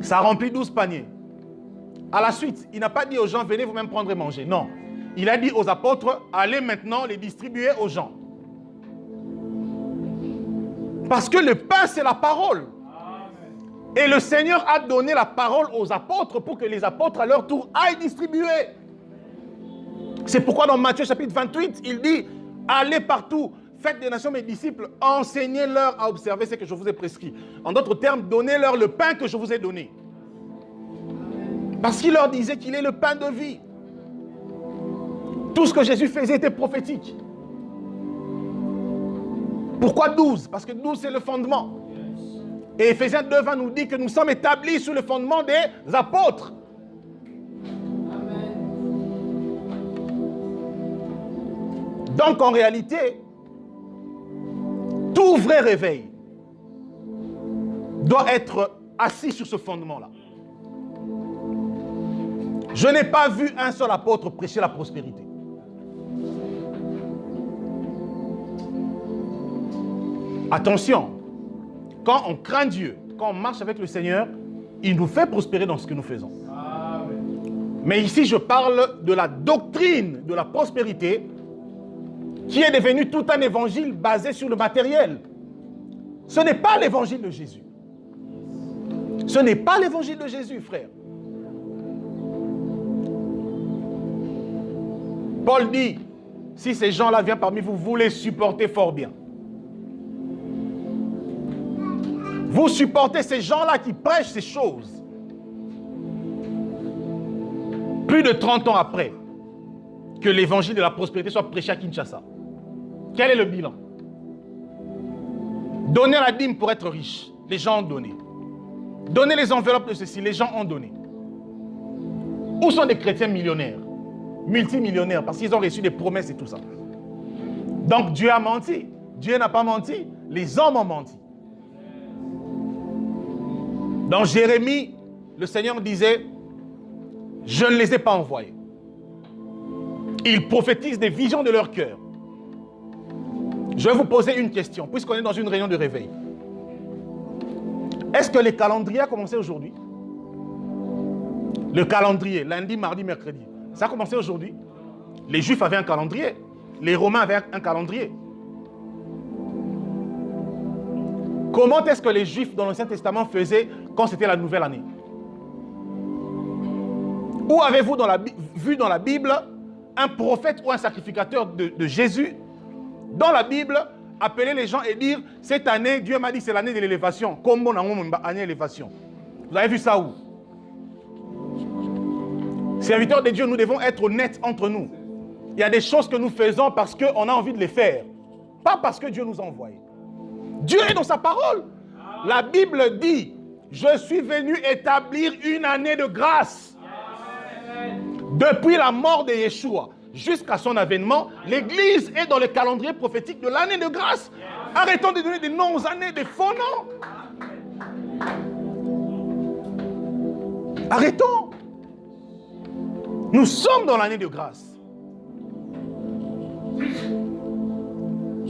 Ça a rempli 12 paniers. À la suite, il n'a pas dit aux gens, venez vous-même prendre et manger. Non. Il a dit aux apôtres, allez maintenant les distribuer aux gens. Parce que le pain, c'est la parole. Et le Seigneur a donné la parole aux apôtres pour que les apôtres, à leur tour, aillent distribuer. C'est pourquoi dans Matthieu chapitre 28, il dit, allez partout, faites des nations mes disciples, enseignez-leur à observer ce que je vous ai prescrit. En d'autres termes, donnez-leur le pain que je vous ai donné. Parce qu'il leur disait qu'il est le pain de vie. Tout ce que Jésus faisait était prophétique. Pourquoi 12? Parce que 12 c'est le fondement. Et Éphésiens 2:20 nous dit que nous sommes établis sur le fondement des apôtres. Donc en réalité, tout vrai réveil doit être assis sur ce fondement-là. Je n'ai pas vu un seul apôtre prêcher la prospérité. Attention, quand on craint Dieu, quand on marche avec le Seigneur, il nous fait prospérer dans ce que nous faisons. Mais ici, je parle de la doctrine de la prospérité qui est devenue tout un évangile basé sur le matériel. Ce n'est pas l'évangile de Jésus. Ce n'est pas l'évangile de Jésus, frère. Paul dit, si ces gens-là viennent parmi vous, vous les supportez fort bien. Vous supportez ces gens-là qui prêchent ces choses. Plus de 30 ans après que l'évangile de la prospérité soit prêché à Kinshasa. Quel est le bilan? Donner la dîme pour être riche, les gens ont donné. Donner les enveloppes de ceci, les gens ont donné. Où sont des chrétiens millionnaires, multimillionnaires, parce qu'ils ont reçu des promesses et tout ça? Donc Dieu a menti. Dieu n'a pas menti, les hommes ont menti. Dans Jérémie, le Seigneur disait, je ne les ai pas envoyés. Ils prophétisent des visions de leur cœur. Je vais vous poser une question, puisqu'on est dans une réunion de réveil. Est-ce que les calendriers ont commencé aujourd'hui? Le calendrier, lundi, mardi, mercredi. Ça a commencé aujourd'hui. Les Juifs avaient un calendrier. Les Romains avaient un calendrier. Comment est-ce que les Juifs dans l'Ancien Testament faisaient quand c'était la nouvelle année? Où avez-vous vu dans la Bible un prophète ou un sacrificateur de Jésus? Dans la Bible, appeler les gens et dire, cette année, Dieu m'a dit, c'est l'année de l'élévation. Comme on a année d'élévation. Vous avez vu ça où? Serviteurs de Dieu, nous devons être honnêtes entre nous. Il y a des choses que nous faisons parce qu'on a envie de les faire. Pas parce que Dieu nous a envoyés. Dieu est dans sa parole. La Bible dit, je suis venu établir une année de grâce. Depuis la mort de Yeshua jusqu'à son avènement, l'Église est dans le calendrier prophétique de l'année de grâce. Arrêtons de donner des noms aux années, des faux noms. Arrêtons. Nous sommes dans l'année de grâce.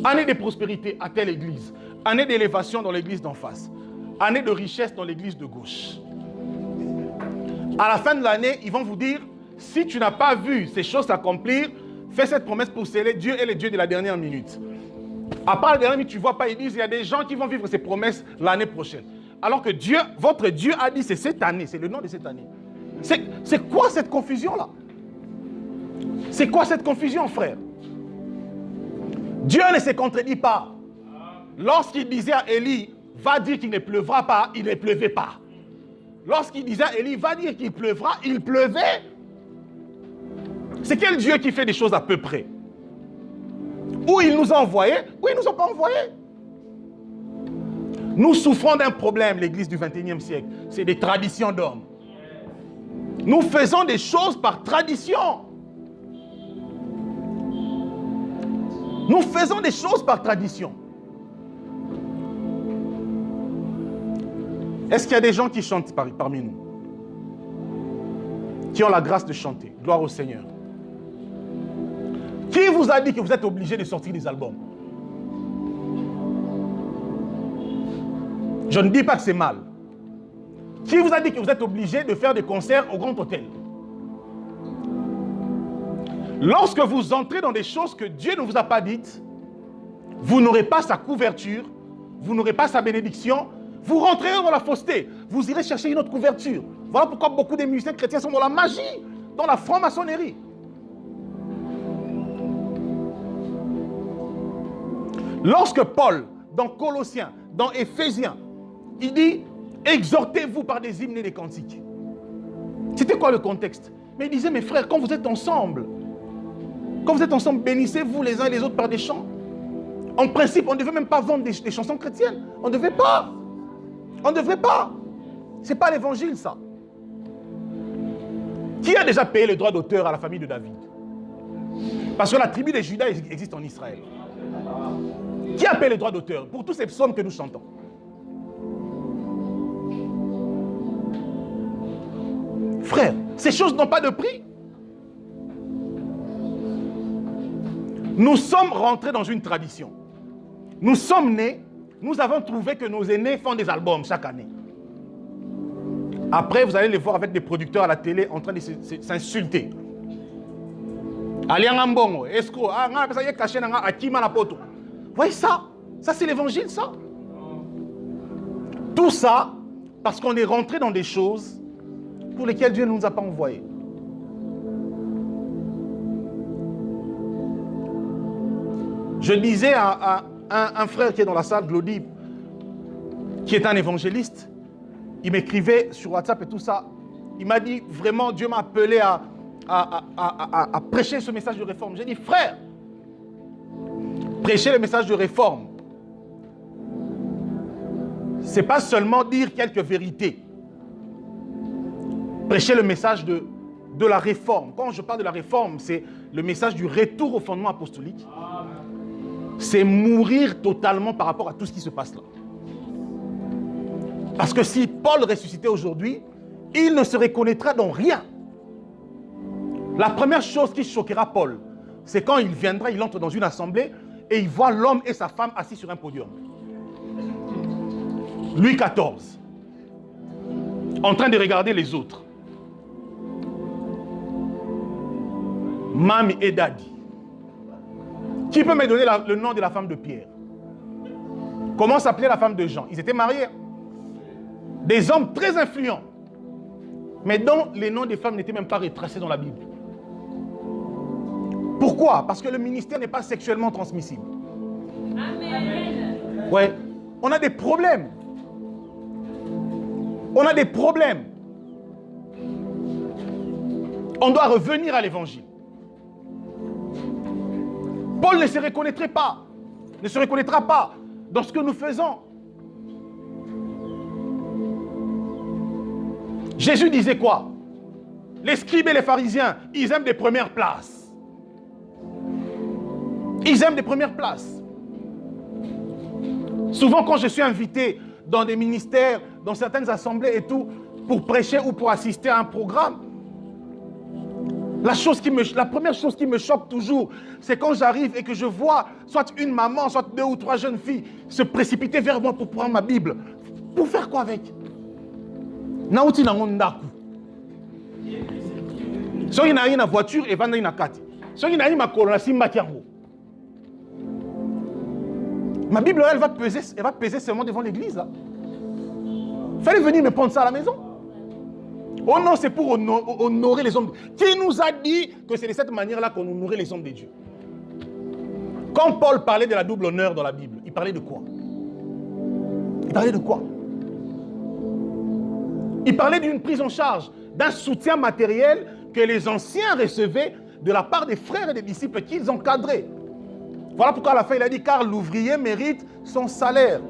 Année de prospérité à telle église. Année d'élévation dans l'église d'en face. Année de richesse dans l'église de gauche. À la fin de l'année, ils vont vous dire, si tu n'as pas vu ces choses s'accomplir, fais cette promesse pour sceller. Dieu est le Dieu de la dernière minute. À part la dernière minute, tu ne vois pas, ils disent, il y a des gens qui vont vivre ces promesses l'année prochaine. Alors que Dieu, votre Dieu a dit, c'est cette année, c'est le nom de cette année. C'est quoi cette confusion-là? C'est quoi cette confusion, frère? Dieu ne se contredit pas. Lorsqu'il disait à Élie, va dire qu'il ne pleuvra pas, il ne pleuvait pas. Lorsqu'il disait à Élie, va dire qu'il pleuvra, il pleuvait. C'est quel Dieu qui fait des choses à peu près? Ou il nous a envoyés, ou il ne nous a pas envoyés. Nous souffrons d'un problème, l'église du 21e siècle. C'est des traditions d'hommes. Nous faisons des choses par tradition. Nous faisons des choses par tradition. Est-ce qu'il y a des gens qui chantent parmi nous? Qui ont la grâce de chanter? Gloire au Seigneur. Qui vous a dit que vous êtes obligé de sortir des albums? Je ne dis pas que c'est mal. Qui vous a dit que vous êtes obligé de faire des concerts au Grand Hôtel? Lorsque vous entrez dans des choses que Dieu ne vous a pas dites, vous n'aurez pas sa couverture, vous n'aurez pas sa bénédiction, vous rentrerez dans la fausseté, vous irez chercher une autre couverture. Voilà pourquoi beaucoup des musiciens chrétiens sont dans la magie, dans la franc-maçonnerie. Lorsque Paul, dans Colossiens, dans Éphésiens, il dit « Exhortez-vous par des hymnes et des cantiques ». C'était quoi le contexte? Mais il disait « Mes frères, quand vous êtes ensemble, bénissez-vous les uns et les autres par des chants. » En principe, on ne devait même pas vendre des chansons chrétiennes. On ne devait pas. On ne devrait pas. Ce n'est pas l'évangile, ça. Qui a déjà payé le droit d'auteur à la famille de David? Parce que la tribu de Juda existe en Israël. Qui a payé le droit d'auteur pour tous ces psaumes que nous chantons? Frère, ces choses n'ont pas de prix. Nous sommes rentrés dans une tradition. Nous sommes nés, nous avons trouvé que nos aînés font des albums chaque année. Après, vous allez les voir avec des producteurs à la télé en train de s'insulter. Vous voyez ça? Ça, c'est l'évangile, ça. Tout ça, parce qu'on est rentré dans des choses pour lesquelles Dieu ne nous a pas envoyés. Je disais à un frère qui est dans la salle, Glody, qui est un évangéliste, il m'écrivait sur WhatsApp et tout ça. Il m'a dit, vraiment, Dieu m'a appelé à prêcher ce message de réforme. J'ai dit, frère, prêcher le message de réforme, ce n'est pas seulement dire quelques vérités. Prêcher le message de la réforme. Quand je parle de la réforme, c'est le message du retour au fondement apostolique. C'est mourir totalement par rapport à tout ce qui se passe là. Parce que si Paul ressuscitait aujourd'hui, il ne se reconnaîtra dans rien. La première chose qui choquera Paul, c'est quand il viendra, il entre dans une assemblée et il voit l'homme et sa femme assis sur un podium. Louis XIV, en train de regarder les autres. Mami et Daddy. Qui peut me donner le nom de la femme de Pierre? Comment s'appelait la femme de Jean? Ils étaient mariés. Des hommes très influents. Mais dont les noms des femmes n'étaient même pas retracés dans la Bible. Pourquoi? Parce que le ministère n'est pas sexuellement transmissible. Amen. Ouais, on a des problèmes. On a des problèmes. On doit revenir à l'évangile. Paul ne se reconnaîtrait pas, ne se reconnaîtra pas dans ce que nous faisons. Jésus disait quoi? Les scribes et les pharisiens, ils aiment des premières places. Ils aiment des premières places. Souvent, quand je suis invité dans des ministères, dans certaines assemblées et tout, pour prêcher ou pour assister à un programme, la première chose qui me choque toujours, c'est quand j'arrive et que je vois soit une maman, soit 2 ou 3 jeunes filles se précipiter vers moi pour prendre ma Bible. Pour faire quoi avec? Nauti na ngondaku. Si on a une voiture, et vendre une carte. Si on a une makolo, simba kiango. Ma Bible, elle va peser seulement devant l'église. Fallait venir me prendre ça à la maison. Oh non, c'est pour honorer les hommes. Qui nous a dit que c'est de cette manière-là qu'on honorait les hommes de Dieu? Quand Paul parlait de la double honneur dans la Bible, il parlait de quoi? Il parlait de quoi? Il parlait d'une prise en charge, d'un soutien matériel que les anciens recevaient de la part des frères et des disciples qu'ils encadraient. Voilà pourquoi à la fin il a dit, car l'ouvrier mérite son salaire.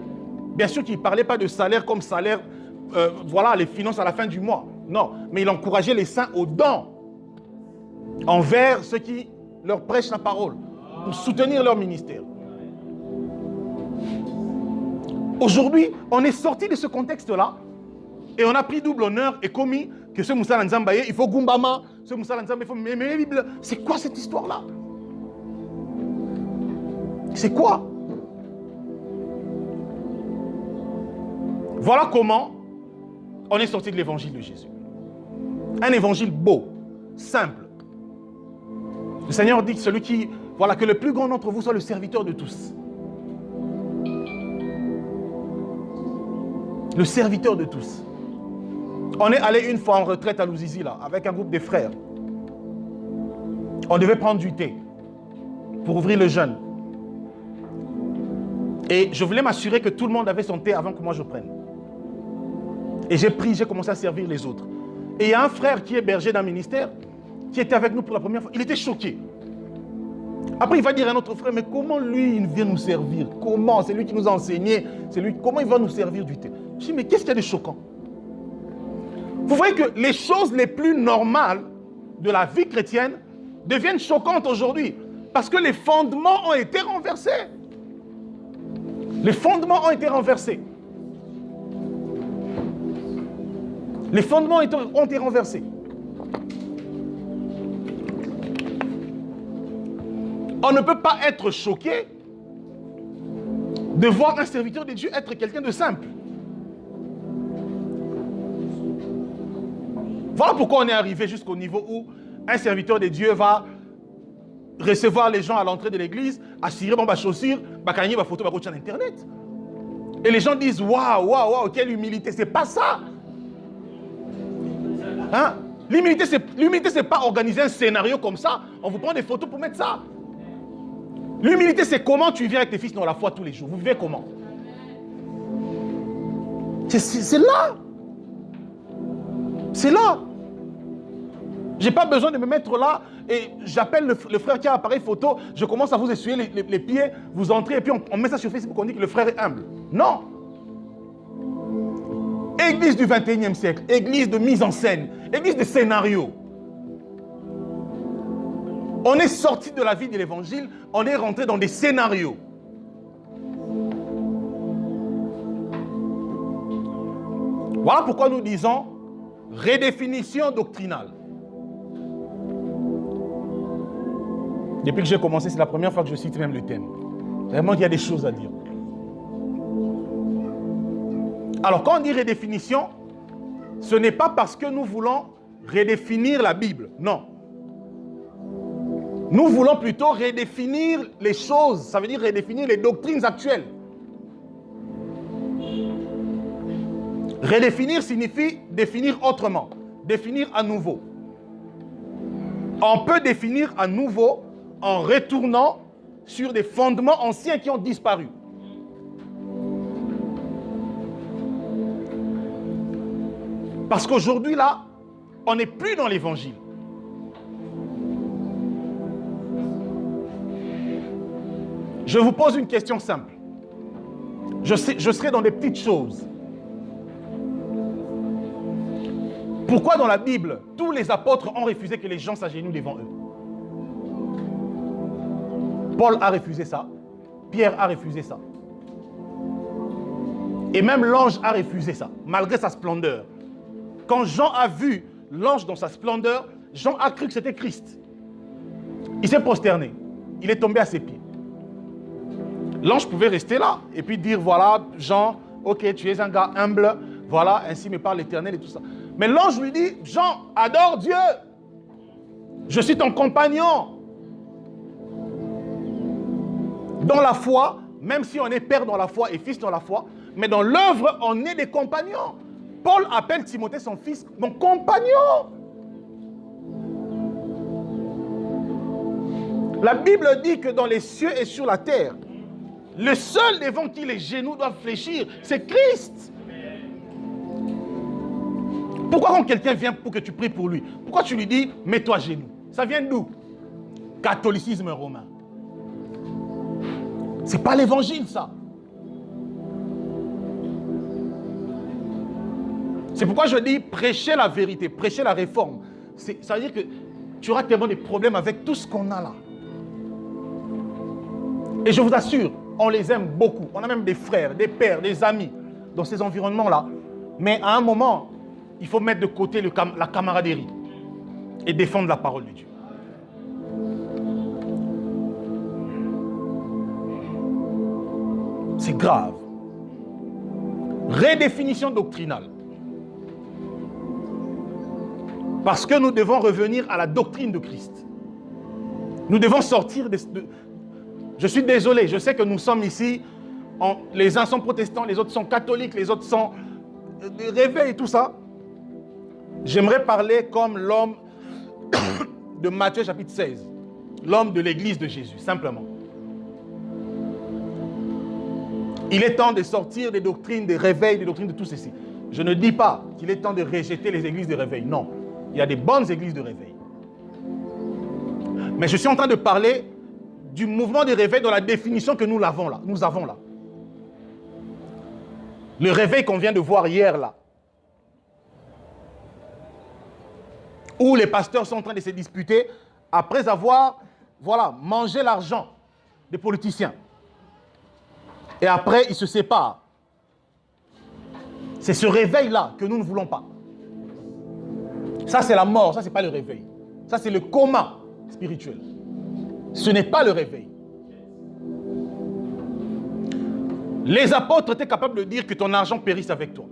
Bien sûr qu'il ne parlait pas de salaire comme salaire, voilà, les finances à la fin du mois. Non, mais il encourageait les saints aux dons envers ceux qui leur prêchent la parole, pour soutenir leur ministère. Aujourd'hui, on est sorti de ce contexte-là et on a pris double honneur et commis que ce Moussa Nzambaye, il faut Gumbama, ce Moussa Nzambaye, il faut... Mais Bible, c'est quoi cette histoire-là? C'est quoi? Voilà comment on est sorti de l'évangile de Jésus. Un évangile beau, simple. Le Seigneur dit que celui qui, voilà, que le plus grand d'entre vous soit le serviteur de tous. Le serviteur de tous. On est allé une fois en retraite à Louzizi, là, avec un groupe de frères. On devait prendre du thé pour ouvrir le jeûne. Et je voulais m'assurer que tout le monde avait son thé avant que moi je prenne. Et j'ai pris, j'ai commencé à servir les autres. Et il y a un frère qui est berger d'un ministère, qui était avec nous pour la première fois. Il était choqué. Après, il va dire à notre frère, mais comment lui, il vient nous servir? Comment? C'est lui qui nous a enseigné. Comment il va nous servir du thé? Je dis, mais qu'est-ce qu'il y a de choquant? Vous voyez que les choses les plus normales de la vie chrétienne deviennent choquantes aujourd'hui. Parce que les fondements ont été renversés. Les fondements ont été renversés. Les fondements ont été renversés. On ne peut pas être choqué de voir un serviteur de Dieu être quelqu'un de simple. Voilà pourquoi on est arrivé jusqu'au niveau où un serviteur de Dieu va recevoir les gens à l'entrée de l'église, assurer ma chaussure, gagner ma photo, sur Internet. Et les gens disent, waouh, waouh, waouh, quelle humilité. C'est pas ça. Hein? L'humilité, c'est pas organiser un scénario comme ça. On vous prend des photos pour mettre ça. L'humilité, c'est comment tu viens avec tes fils dans la foi tous les jours. Vous vivez comment? C'est là. C'est là. J'ai pas besoin de me mettre là et j'appelle le frère qui a l'appareil photo, je commence à vous essuyer les pieds, vous entrez et puis on met ça sur Facebook, on dit que le frère est humble. Non. Église du 21e siècle, église de mise en scène, église de scénario. On est sorti de la vie de l'évangile, on est rentré dans des scénarios. Voilà pourquoi nous disons redéfinition doctrinale. Depuis que j'ai commencé, c'est la première fois que je cite même le thème. Vraiment, il y a des choses à dire. Alors, quand on dit redéfinition, ce n'est pas parce que nous voulons redéfinir la Bible. Non. Nous voulons plutôt redéfinir les choses. Ça veut dire redéfinir les doctrines actuelles. Redéfinir signifie définir autrement. Définir à nouveau. On peut définir à nouveau en retournant sur des fondements anciens qui ont disparu. Parce qu'aujourd'hui, là, on n'est plus dans l'évangile. Je vous pose une question simple. Je serai dans des petites choses. Pourquoi dans la Bible, tous les apôtres ont refusé que les gens s'agenouillent devant eux? Paul a refusé ça. Pierre a refusé ça. Et même l'ange a refusé ça, malgré sa splendeur. Quand Jean a vu l'ange dans sa splendeur, Jean a cru que c'était Christ. Il s'est prosterné. Il est tombé à ses pieds. L'ange pouvait rester là et puis dire, voilà, Jean, ok, tu es un gars humble, voilà, ainsi me parle l'Éternel et tout ça. Mais l'ange lui dit, Jean, adore Dieu. Je suis ton compagnon. Dans la foi, même si on est père dans la foi et fils dans la foi, mais dans l'œuvre, on est des compagnons. Paul appelle Timothée son fils, mon compagnon. La Bible dit que dans les cieux et sur la terre, le seul devant qui les genoux doivent fléchir, c'est Christ. Pourquoi quand quelqu'un vient pour que tu pries pour lui, pourquoi tu lui dis, mets-toi à genoux? Ça vient d'où? Catholicisme romain. C'est pas l'évangile, ça. C'est pourquoi je dis prêcher la vérité, prêcher la réforme. Ça veut dire que tu auras tellement de problèmes avec tout ce qu'on a là. Et je vous assure, on les aime beaucoup. On a même des frères, des pères, des amis dans ces environnements-là. Mais à un moment, il faut mettre de côté la camaraderie et défendre la parole de Dieu. C'est grave. Redéfinition doctrinale. Parce que nous devons revenir à la doctrine de Christ. Nous devons sortir de... Je suis désolé, je sais que nous sommes ici, les uns sont protestants, les autres sont catholiques, les autres sont des réveils et tout ça. J'aimerais parler comme l'homme de Matthieu chapitre 16, l'homme de l'église de Jésus, simplement. Il est temps de sortir des doctrines des réveils, des doctrines de tout ceci. Je ne dis pas qu'il est temps de rejeter les églises de réveil, non. Il y a des bonnes églises de réveil. Mais je suis en train de parler du mouvement de réveil dans la définition que nous avons là. Le réveil qu'on vient de voir hier là. Où les pasteurs sont en train de se disputer après avoir, mangé l'argent des politiciens. Et après, ils se séparent. C'est ce réveil-là que nous ne voulons pas. Ça, c'est la mort. Ça, ce n'est pas le réveil. Ça, c'est le coma spirituel. Ce n'est pas le réveil. Les apôtres étaient capables de dire que ton argent périsse avec toi.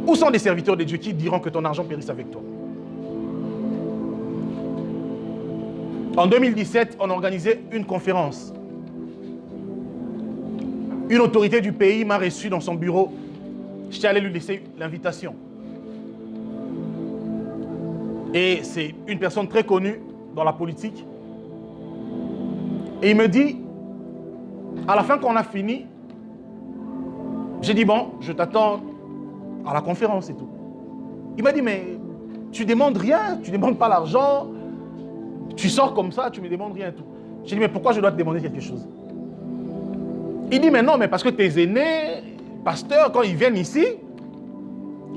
Où sont des serviteurs de Dieu qui diront que ton argent périsse avec toi? En 2017, on a organisé une conférence. Une autorité du pays m'a reçu dans son bureau. J'étais allé lui laisser l'invitation. Et c'est une personne très connue dans la politique. Et il me dit, à la fin quand on a fini, j'ai dit, bon, je t'attends à la conférence et tout. Il m'a dit, mais tu demandes rien, tu ne demandes pas l'argent, tu sors comme ça, tu me demandes rien et tout. J'ai dit, mais pourquoi je dois te demander quelque chose? Il dit, mais non, mais parce que tes aînés, pasteurs, quand ils viennent ici,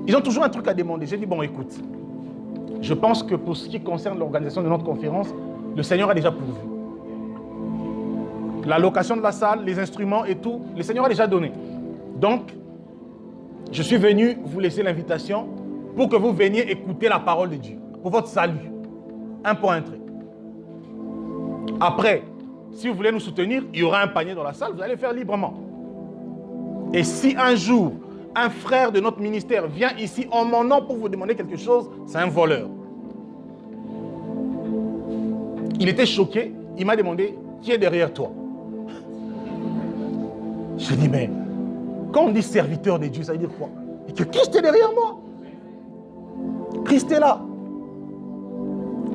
ils ont toujours un truc à demander. J'ai dit, bon, écoute, je pense que pour ce qui concerne l'organisation de notre conférence, le Seigneur a déjà pourvu. La location de la salle, les instruments et tout, le Seigneur a déjà donné. Donc, je suis venu vous laisser l'invitation pour que vous veniez écouter la parole de Dieu, pour votre salut. Un point, un trait. Après, si vous voulez nous soutenir, il y aura un panier dans la salle, vous allez le faire librement. Et si un jour, un frère de notre ministère vient ici en mon nom pour vous demander quelque chose, c'est un voleur. Il était choqué, il m'a demandé, qui est derrière toi? Je dis, mais quand on dit serviteur de Dieu, ça veut dire quoi? Et que Christ est derrière moi. Christ est là.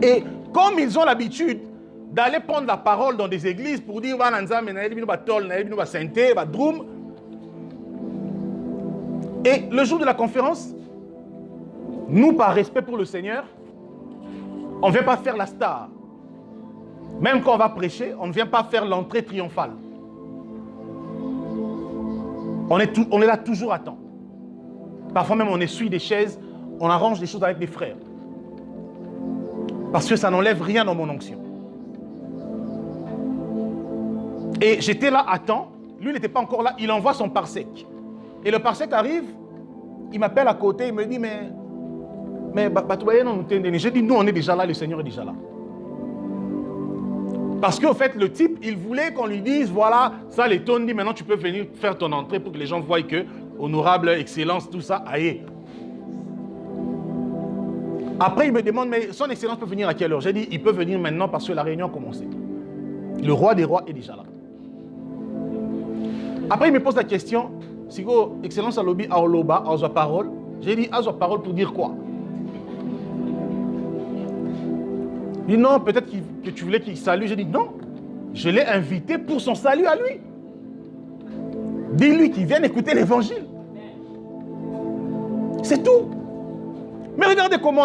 Et comme ils ont l'habitude d'aller prendre la parole dans des églises pour dire et le jour de la conférence, nous, par respect pour le Seigneur, on ne vient pas faire la star. Même quand on va prêcher, on ne vient pas faire l'entrée triomphale. On est là toujours à temps. Parfois même, on essuie des chaises, on arrange des choses avec des frères. Parce que ça n'enlève rien dans mon onction. Et j'étais là à temps, lui n'était pas encore là, il envoie son parsec. Et le parsec arrive, il m'appelle à côté, il me dit, mais j'ai dit, nous on est déjà là, le Seigneur est déjà là. Parce qu'au fait, le type, il voulait qu'on lui dise, voilà, ça les tonnes, dit, maintenant tu peux venir faire ton entrée pour que les gens voient que, honorable, excellence, tout ça, aïe. Après, il me demande, mais son excellence peut venir à quelle heure? J'ai dit, il peut venir maintenant parce que la réunion a commencé. Le roi des rois est déjà là. Après, il me pose la question, si excellence a lobby à Oloba, à sa parole, j'ai dit, à sa parole pour dire quoi? Il dit, non, peut-être que tu voulais qu'il salue. J'ai dit, non, je l'ai invité pour son salut à lui. Dis-lui qu'il vienne écouter l'évangile. C'est tout. Mais regardez comment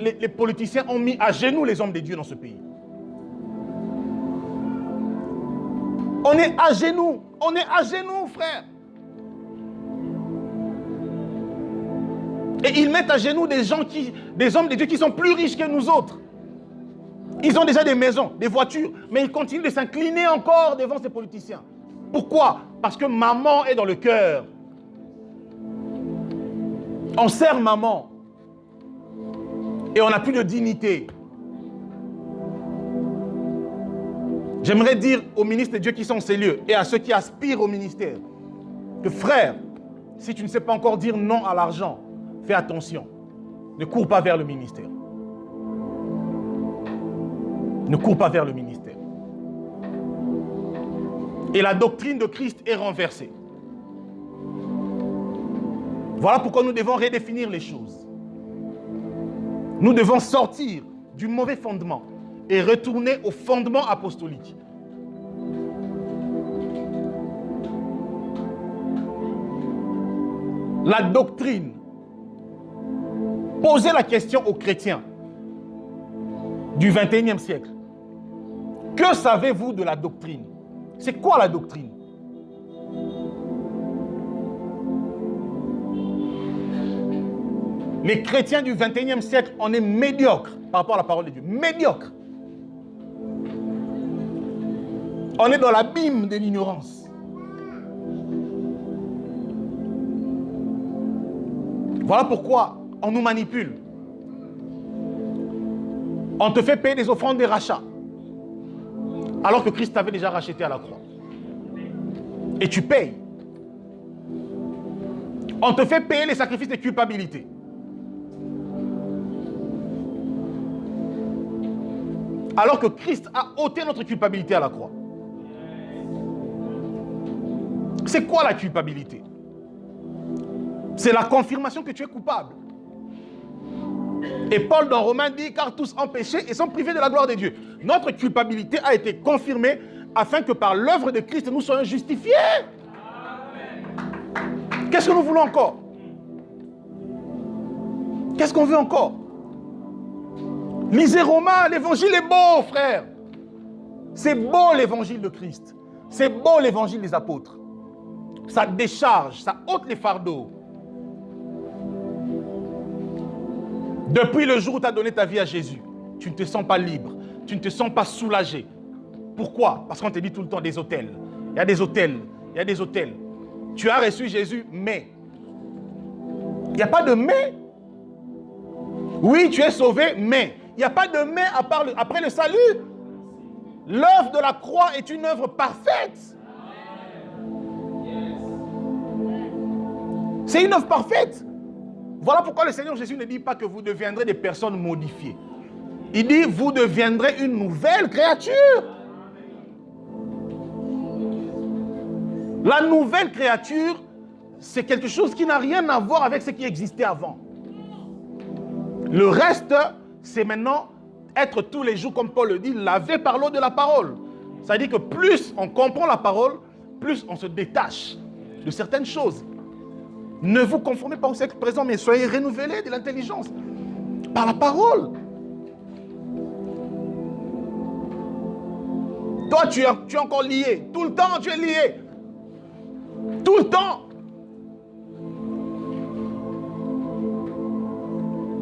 les politiciens ont mis à genoux les hommes de Dieu dans ce pays. On est à genoux, frère. Et ils mettent à genoux des hommes de Dieu qui sont plus riches que nous autres. Ils ont déjà des maisons, des voitures, mais ils continuent de s'incliner encore devant ces politiciens. Pourquoi? Parce que maman est dans le cœur. On sert maman. Et on n'a plus de dignité. J'aimerais dire aux ministres de Dieu qui sont en ces lieux et à ceux qui aspirent au ministère que frère, si tu ne sais pas encore dire non à l'argent, fais attention. Ne cours pas vers le ministère. Ne cours pas vers le ministère. Et la doctrine de Christ est renversée. Voilà pourquoi nous devons redéfinir les choses. Nous devons sortir du mauvais fondement et retourner au fondement apostolique. La doctrine. Posez la question aux chrétiens du 21e siècle. Que savez-vous de la doctrine? C'est quoi la doctrine? Les chrétiens du 21e siècle, on est médiocres par rapport à la parole de Dieu. Médiocres. On est dans l'abîme de l'ignorance. Voilà pourquoi on nous manipule. On te fait payer des offrandes de rachat. Alors que Christ t'avait déjà racheté à la croix. Et tu payes. On te fait payer les sacrifices de culpabilité. Alors que Christ a ôté notre culpabilité à la croix. C'est quoi la culpabilité? C'est la confirmation que tu es coupable. Et Paul dans Romains dit, car tous ont péché et sont privés de la gloire de Dieu. Notre culpabilité a été confirmée afin que par l'œuvre de Christ, nous soyons justifiés. Qu'est-ce que nous voulons encore? Qu'est-ce qu'on veut encore? Lisez Romains, l'évangile est beau, frère. C'est beau l'évangile de Christ. C'est beau l'évangile des apôtres. Ça décharge, ça ôte les fardeaux. Depuis le jour où tu as donné ta vie à Jésus, tu ne te sens pas libre, tu ne te sens pas soulagé. Pourquoi? Parce qu'on te dit tout le temps des hôtels. Il y a des hôtels, il y a des hôtels. Tu as reçu Jésus, mais. Il n'y a pas de mais. Oui, tu es sauvé, mais. Il n'y a pas de mais après le salut. L'œuvre de la croix est une œuvre parfaite. C'est une œuvre parfaite. Voilà pourquoi le Seigneur Jésus ne dit pas que vous deviendrez des personnes modifiées. Il dit, vous deviendrez une nouvelle créature. La nouvelle créature, c'est quelque chose qui n'a rien à voir avec ce qui existait avant. Le reste, c'est maintenant être tous les jours, comme Paul le dit, lavé par l'eau de la parole. Ça veut dire que plus on comprend la parole, plus on se détache de certaines choses. Ne vous conformez pas au siècle présent, mais soyez renouvelés de l'intelligence par la parole. Toi, tu es encore lié. Tout le temps, tu es lié. Tout le temps.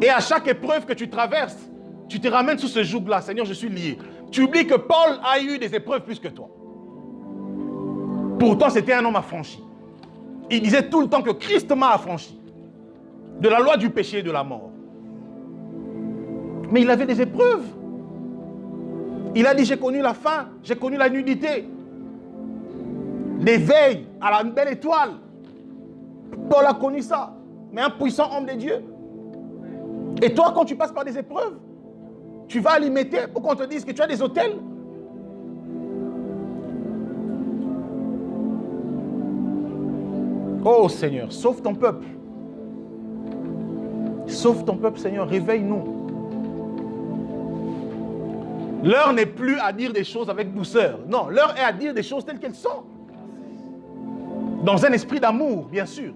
Et à chaque épreuve que tu traverses, tu te ramènes sous ce joug-là. Seigneur, je suis lié. Tu oublies que Paul a eu des épreuves plus que toi. Pourtant, c'était un homme affranchi. Il disait tout le temps que Christ m'a affranchi de la loi du péché et de la mort. Mais il avait des épreuves. Il a dit, j'ai connu la faim, j'ai connu la nudité. L'éveil à la belle étoile. Paul a connu ça. Mais un puissant homme de Dieu. Et toi, quand tu passes par des épreuves, tu vas alimenter pour qu'on te dise que tu as des hôtels. Oh Seigneur, sauve ton peuple. Sauve ton peuple, Seigneur, réveille-nous. L'heure n'est plus à dire des choses avec douceur. Non, l'heure est à dire des choses telles qu'elles sont. Dans un esprit d'amour, bien sûr.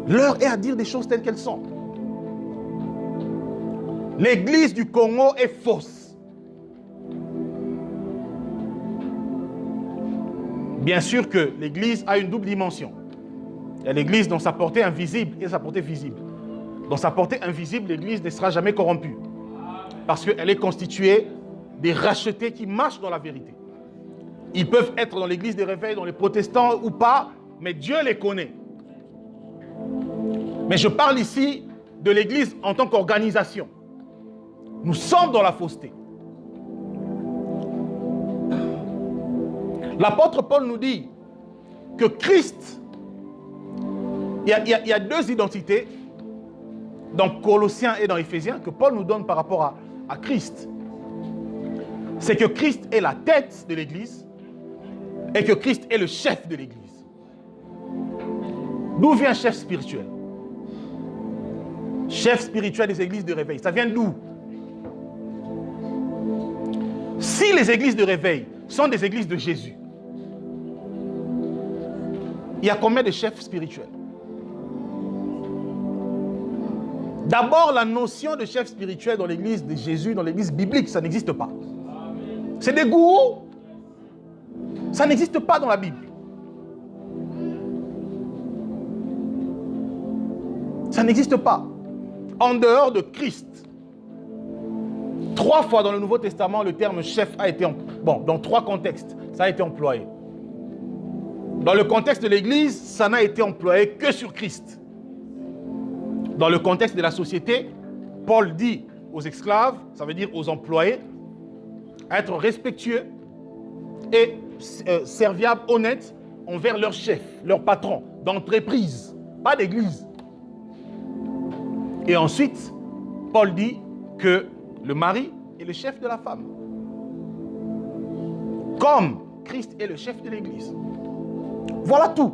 L'heure est à dire des choses telles qu'elles sont. L'église du Congo est fausse. Bien sûr que l'église a une double dimension. Il y a l'église dans sa portée invisible et sa portée visible. Dans sa portée invisible, l'église ne sera jamais corrompue. Parce qu'elle est constituée des rachetés qui marchent dans la vérité. Ils peuvent être dans l'église des réveils, dans les protestants ou pas, mais Dieu les connaît. Mais je parle ici de l'église en tant qu'organisation. Nous sommes dans la fausseté. L'apôtre Paul nous dit que Christ, il y a deux identités dans Colossiens et dans Éphésiens que Paul nous donne par rapport à Christ. C'est que Christ est la tête de l'église et que Christ est le chef de l'église. D'où vient chef spirituel? Chef spirituel des églises de réveil. Ça vient d'où? Si les églises de réveil sont des églises de Jésus, il y a combien de chefs spirituels? D'abord, la notion de chef spirituel dans l'église de Jésus, dans l'église biblique, ça n'existe pas. C'est des gourous. Ça n'existe pas dans la Bible. Ça n'existe pas. En dehors de Christ. 3 fois dans le Nouveau Testament, le terme chef a été... dans 3 contextes, ça a été employé. Dans le contexte de l'Église, ça n'a été employé que sur Christ. Dans le contexte de la société, Paul dit aux esclaves, ça veut dire aux employés, à être respectueux et serviables, honnêtes envers leur chef, leur patron, d'entreprise, pas d'église. Et ensuite, Paul dit que le mari est le chef de la femme. Comme Christ est le chef de l'église. Voilà tout.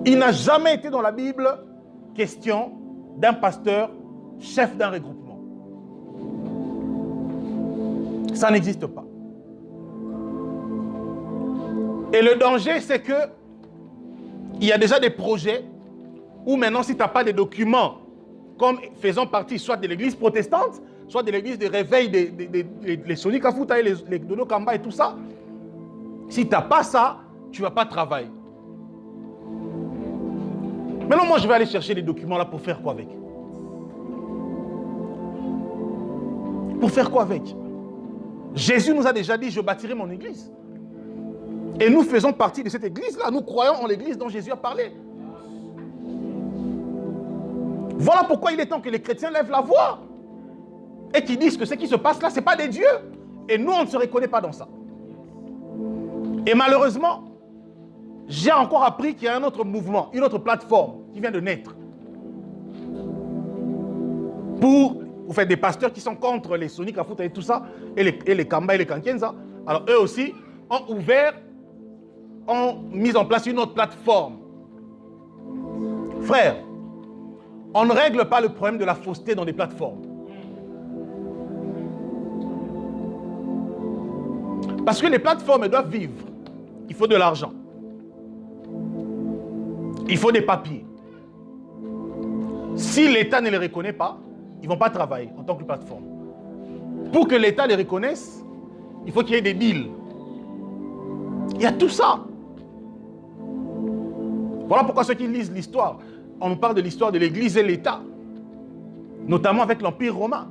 Il n'a jamais été dans la Bible question d'un pasteur chef d'un regroupement. Ça n'existe pas. Et le danger, c'est que il y a déjà des projets où maintenant, si tu n'as pas de documents comme faisant partie soit de l'église protestante, soit de l'église de réveil des Soni Kafuta et les Dono Kamba et tout ça, si tu n'as pas ça, tu ne vas pas travailler. Maintenant, moi, je vais aller chercher les documents là pour faire quoi avec? Pour faire quoi avec? Jésus nous a déjà dit, je bâtirai mon église. Et nous faisons partie de cette église-là. Nous croyons en l'église dont Jésus a parlé. Voilà pourquoi il est temps que les chrétiens lèvent la voix et qu'ils disent que ce qui se passe là, ce n'est pas des dieux. Et nous, on ne se reconnaît pas dans ça. Et malheureusement, j'ai encore appris qu'il y a un autre mouvement, une autre plateforme qui vient de naître. Pour, vous faites des pasteurs qui sont contre les Soni Kafuta et tout ça, et les Kamba et les Kankenza. Alors eux aussi ont mis en place une autre plateforme. Frère, On ne règle pas le problème de la fausseté dans des plateformes. Parce que les plateformes doivent vivre. Il faut de l'argent. Il faut des papiers. Si l'État ne les reconnaît pas, ils ne vont pas travailler en tant que plateforme. Pour que l'État les reconnaisse, il faut qu'il y ait des deals. Il y a tout ça. Voilà pourquoi ceux qui lisent l'histoire, on nous parle de l'histoire de l'Église et l'État, notamment avec l'Empire romain.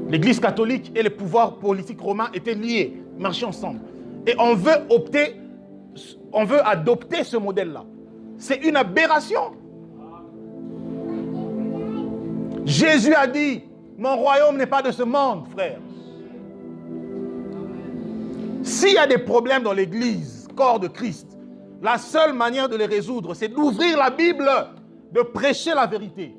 L'Église catholique et le pouvoir politique romain étaient liés, marchaient ensemble. Et on veut adopter ce modèle-là. C'est une aberration. Jésus a dit, mon royaume n'est pas de ce monde, frère. S'il y a des problèmes dans l'Église, corps de Christ, la seule manière de les résoudre, c'est d'ouvrir la Bible, de prêcher la vérité.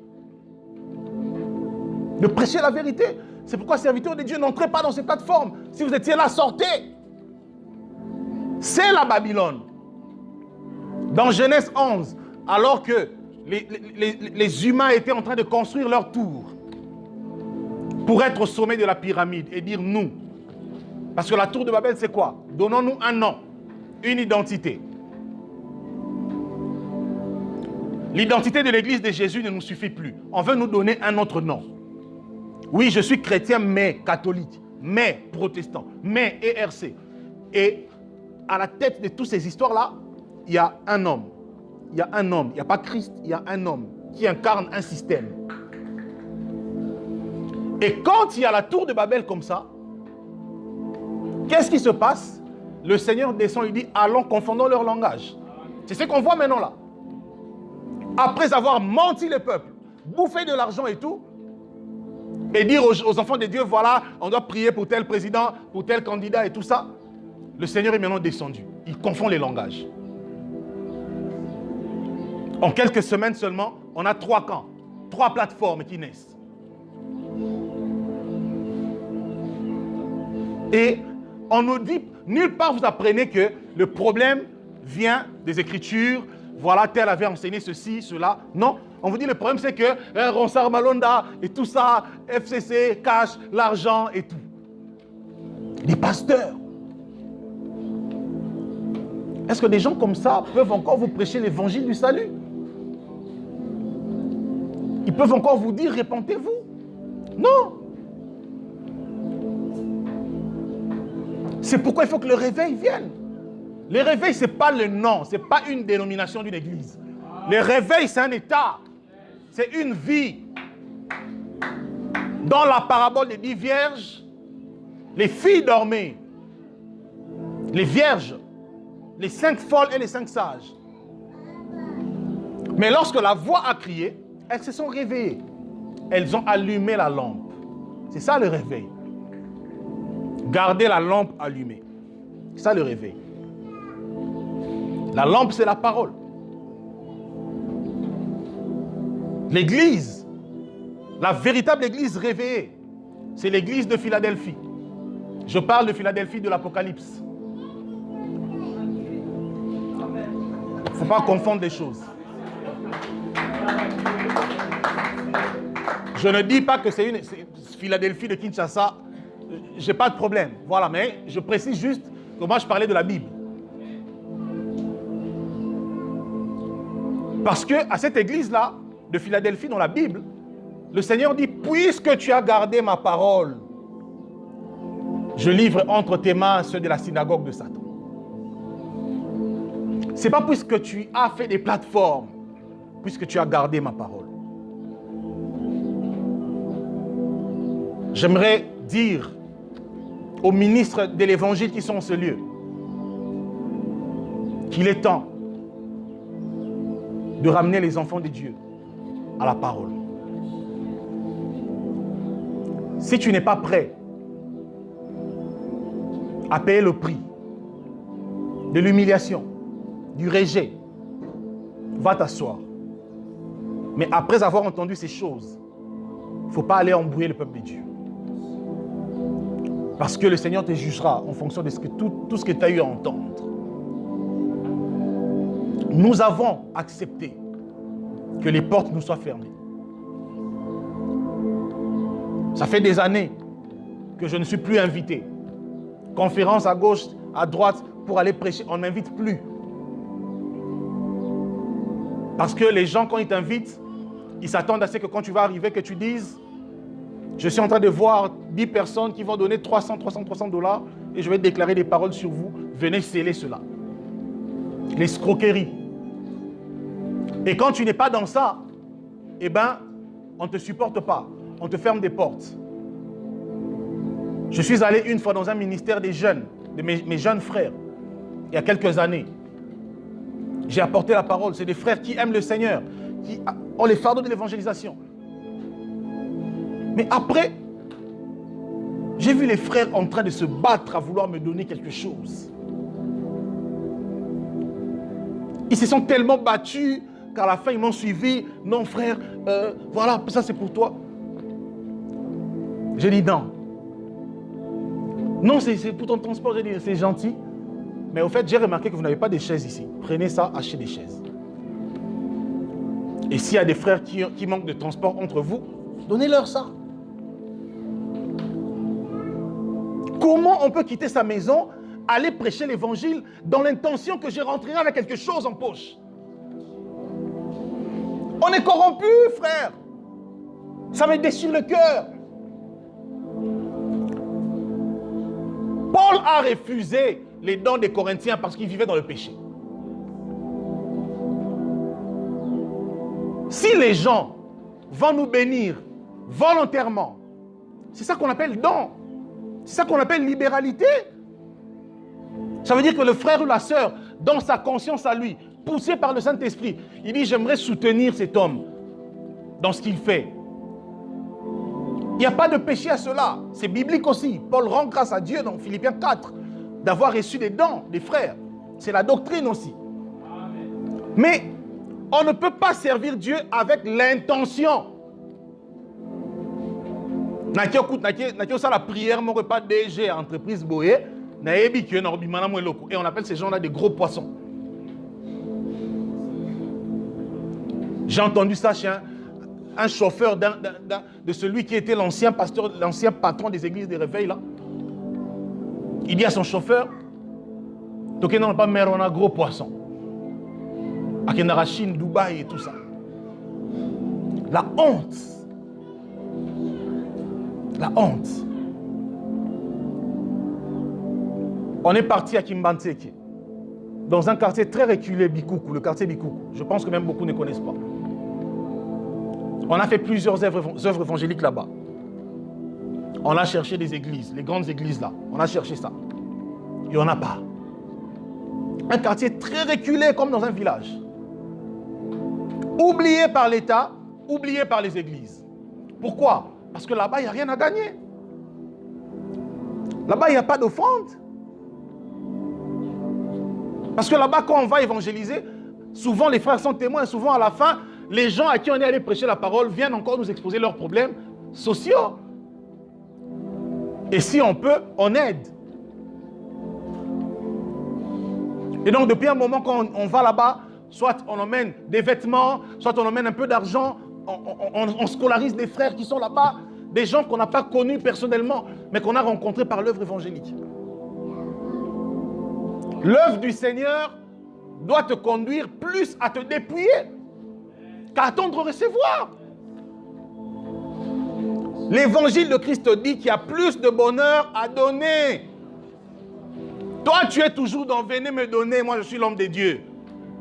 De prêcher la vérité. C'est pourquoi, serviteurs de Dieu, n'entrez pas dans ces plateformes. Si vous étiez là, sortez. C'est la Babylone. Dans Genèse 11, alors que les humains étaient en train de construire leur tour pour être au sommet de la pyramide et dire nous. Parce que la tour de Babel, c'est quoi? Donnons-nous un nom, une identité. L'identité de l'Église de Jésus ne nous suffit plus. On veut nous donner un autre nom. Oui, je suis chrétien, mais catholique, mais protestant, mais ERC. Et à la tête de toutes ces histoires-là, il y a un homme. Il y a un homme. Il n'y a pas Christ, il y a un homme qui incarne un système. Et quand il y a la tour de Babel comme ça, qu'est-ce qui se passe? Le Seigneur descend et dit, allons, confondons leur langage. C'est ce qu'on voit maintenant là. Après avoir menti le peuple, bouffé de l'argent et tout, et dire aux enfants de Dieu, voilà, on doit prier pour tel président, pour tel candidat et tout ça, le Seigneur est maintenant descendu. Il confond les langages. En quelques semaines seulement, on a 3 camps, 3 plateformes qui naissent. Et on nous dit, nulle part vous apprenez que le problème vient des Écritures, voilà, tel avait enseigné ceci, cela. Non, on vous dit le problème c'est que Ronsard Malonda et tout ça, FCC, cash, l'argent et tout. Les pasteurs. Est-ce que des gens comme ça peuvent encore vous prêcher l'évangile du salut? Ils peuvent encore vous dire, répentez-vous? Non. C'est pourquoi il faut que le réveil vienne. Le réveil, ce n'est pas le nom, ce n'est pas une dénomination d'une église. Le réveil, c'est un état. C'est une vie. Dans la parabole des 10 vierges, les filles dormaient. Les vierges, les 5 folles et les 5 sages. Mais lorsque la voix a crié, elles se sont réveillées. Elles ont allumé la lampe. C'est ça le réveil. Garder la lampe allumée. C'est ça le réveil. La lampe, c'est la parole. L'église, la véritable église réveillée, c'est l'église de Philadelphie. Je parle de Philadelphie de l'Apocalypse. Il ne faut pas confondre les choses. Je ne dis pas que c'est une Philadelphie de Kinshasa. Je n'ai pas de problème. Voilà, mais je précise juste que moi je parlais de la Bible. Parce qu'à cette église-là, de Philadelphie, dans la Bible, le Seigneur dit, puisque tu as gardé ma parole, je livre entre tes mains ceux de la synagogue de Satan. Ce n'est pas puisque tu as fait des plateformes, puisque tu as gardé ma parole. J'aimerais dire aux ministres de l'évangile qui sont en ce lieu qu'il est temps de ramener les enfants de Dieu à la parole. Si tu n'es pas prêt à payer le prix de l'humiliation, du rejet, va t'asseoir. Mais après avoir entendu ces choses, il ne faut pas aller embrouiller le peuple de Dieu. Parce que le Seigneur te jugera en fonction de tout ce que tu as eu à entendre. Nous avons accepté que les portes nous soient fermées. Ça fait des années que je ne suis plus invité. Conférence à gauche, à droite, pour aller prêcher, on ne m'invite plus. Parce que les gens, quand ils t'invitent, ils s'attendent à ce que quand tu vas arriver, que tu dises « Je suis en train de voir 10 personnes qui vont donner 300 $ et je vais déclarer des paroles sur vous. Venez sceller cela. » L'escroquerie. Et quand tu n'es pas dans ça, eh bien, on ne te supporte pas. On te ferme des portes. Je suis allé une fois dans un ministère des jeunes, de mes jeunes frères, il y a quelques années. J'ai apporté la parole. C'est des frères qui aiment le Seigneur, qui ont les fardeaux de l'évangélisation. Mais après, j'ai vu les frères en train de se battre à vouloir me donner quelque chose. Ils se sont tellement battus qu'à la fin, ils m'ont suivi. Non, frère, voilà, ça c'est pour toi. J'ai dit non. Non, c'est pour ton transport. J'ai dit, c'est gentil. Mais au fait, j'ai remarqué que vous n'avez pas de chaises ici. Prenez ça, achetez des chaises. Et s'il y a des frères qui manquent de transport entre vous, donnez-leur ça. Comment on peut quitter sa maison, aller prêcher l'évangile dans l'intention que je rentrerai avec quelque chose en poche? On est corrompu, frère. Ça me déchire le cœur. Paul a refusé les dons des Corinthiens parce qu'ils vivaient dans le péché. Si les gens vont nous bénir volontairement, c'est ça qu'on appelle don. C'est ça qu'on appelle libéralité. Ça veut dire que le frère ou la sœur, dans sa conscience à lui, poussé par le Saint-Esprit, il dit, j'aimerais soutenir cet homme dans ce qu'il fait. Il n'y a pas de péché à cela. C'est biblique aussi. Paul rend grâce à Dieu dans Philippiens 4 d'avoir reçu des dons des frères. C'est la doctrine aussi. Mais on ne peut pas servir Dieu avec l'intention. Nakio ça la prière, mon repas DG, entreprise Boé, et on appelle ces gens-là des gros poissons. J'ai entendu ça chez un chauffeur de celui qui était l'ancien pasteur, l'ancien patron des églises de réveil là. Il dit à son chauffeur, donc non pas mer, on a gros poisson. À Kenara, Chine, Dubaï et tout ça. La honte. La honte. On est parti à Kimbanteke, dans un quartier très reculé, Bikoukou, le quartier Bikoukou. Je pense que même beaucoup ne connaissent pas. On a fait plusieurs œuvres évangéliques là-bas. On a cherché des églises, les grandes églises là. On a cherché ça. Il n'y en a pas. Un quartier très reculé comme dans un village. Oublié par l'État, oublié par les églises. Pourquoi? Parce que là-bas, il n'y a rien à gagner. Là-bas, il n'y a pas d'offrande. Parce que là-bas, quand on va évangéliser, souvent les frères sont témoins, souvent à la fin, les gens à qui on est allé prêcher la parole viennent encore nous exposer leurs problèmes sociaux. Et si on peut, on aide. Et donc, depuis un moment, quand on va là-bas, soit on emmène des vêtements, soit on emmène un peu d'argent, on scolarise des frères qui sont là-bas, des gens qu'on n'a pas connus personnellement, mais qu'on a rencontrés par l'œuvre évangélique. L'œuvre du Seigneur doit te conduire plus à te dépouiller qu'à attendre recevoir. L'évangile de Christ dit qu'il y a plus de bonheur à donner. Toi, tu es toujours dans « venez me donner, moi je suis l'homme de Dieu.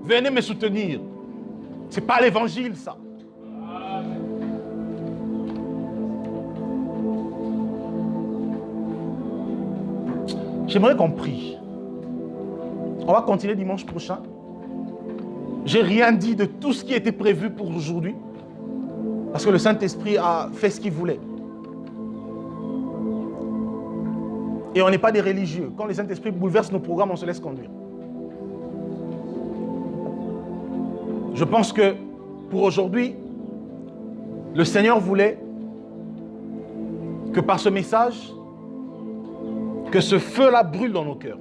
Venez me soutenir ». Ce n'est pas l'évangile, ça. J'aimerais qu'on prie. On va continuer dimanche prochain. J'ai rien dit de tout ce qui était prévu pour aujourd'hui. Parce que le Saint-Esprit a fait ce qu'il voulait. Et on n'est pas des religieux. Quand le Saint-Esprit bouleverse nos programmes, on se laisse conduire. Je pense que pour aujourd'hui, le Seigneur voulait que par ce message, que ce feu-là brûle dans nos cœurs.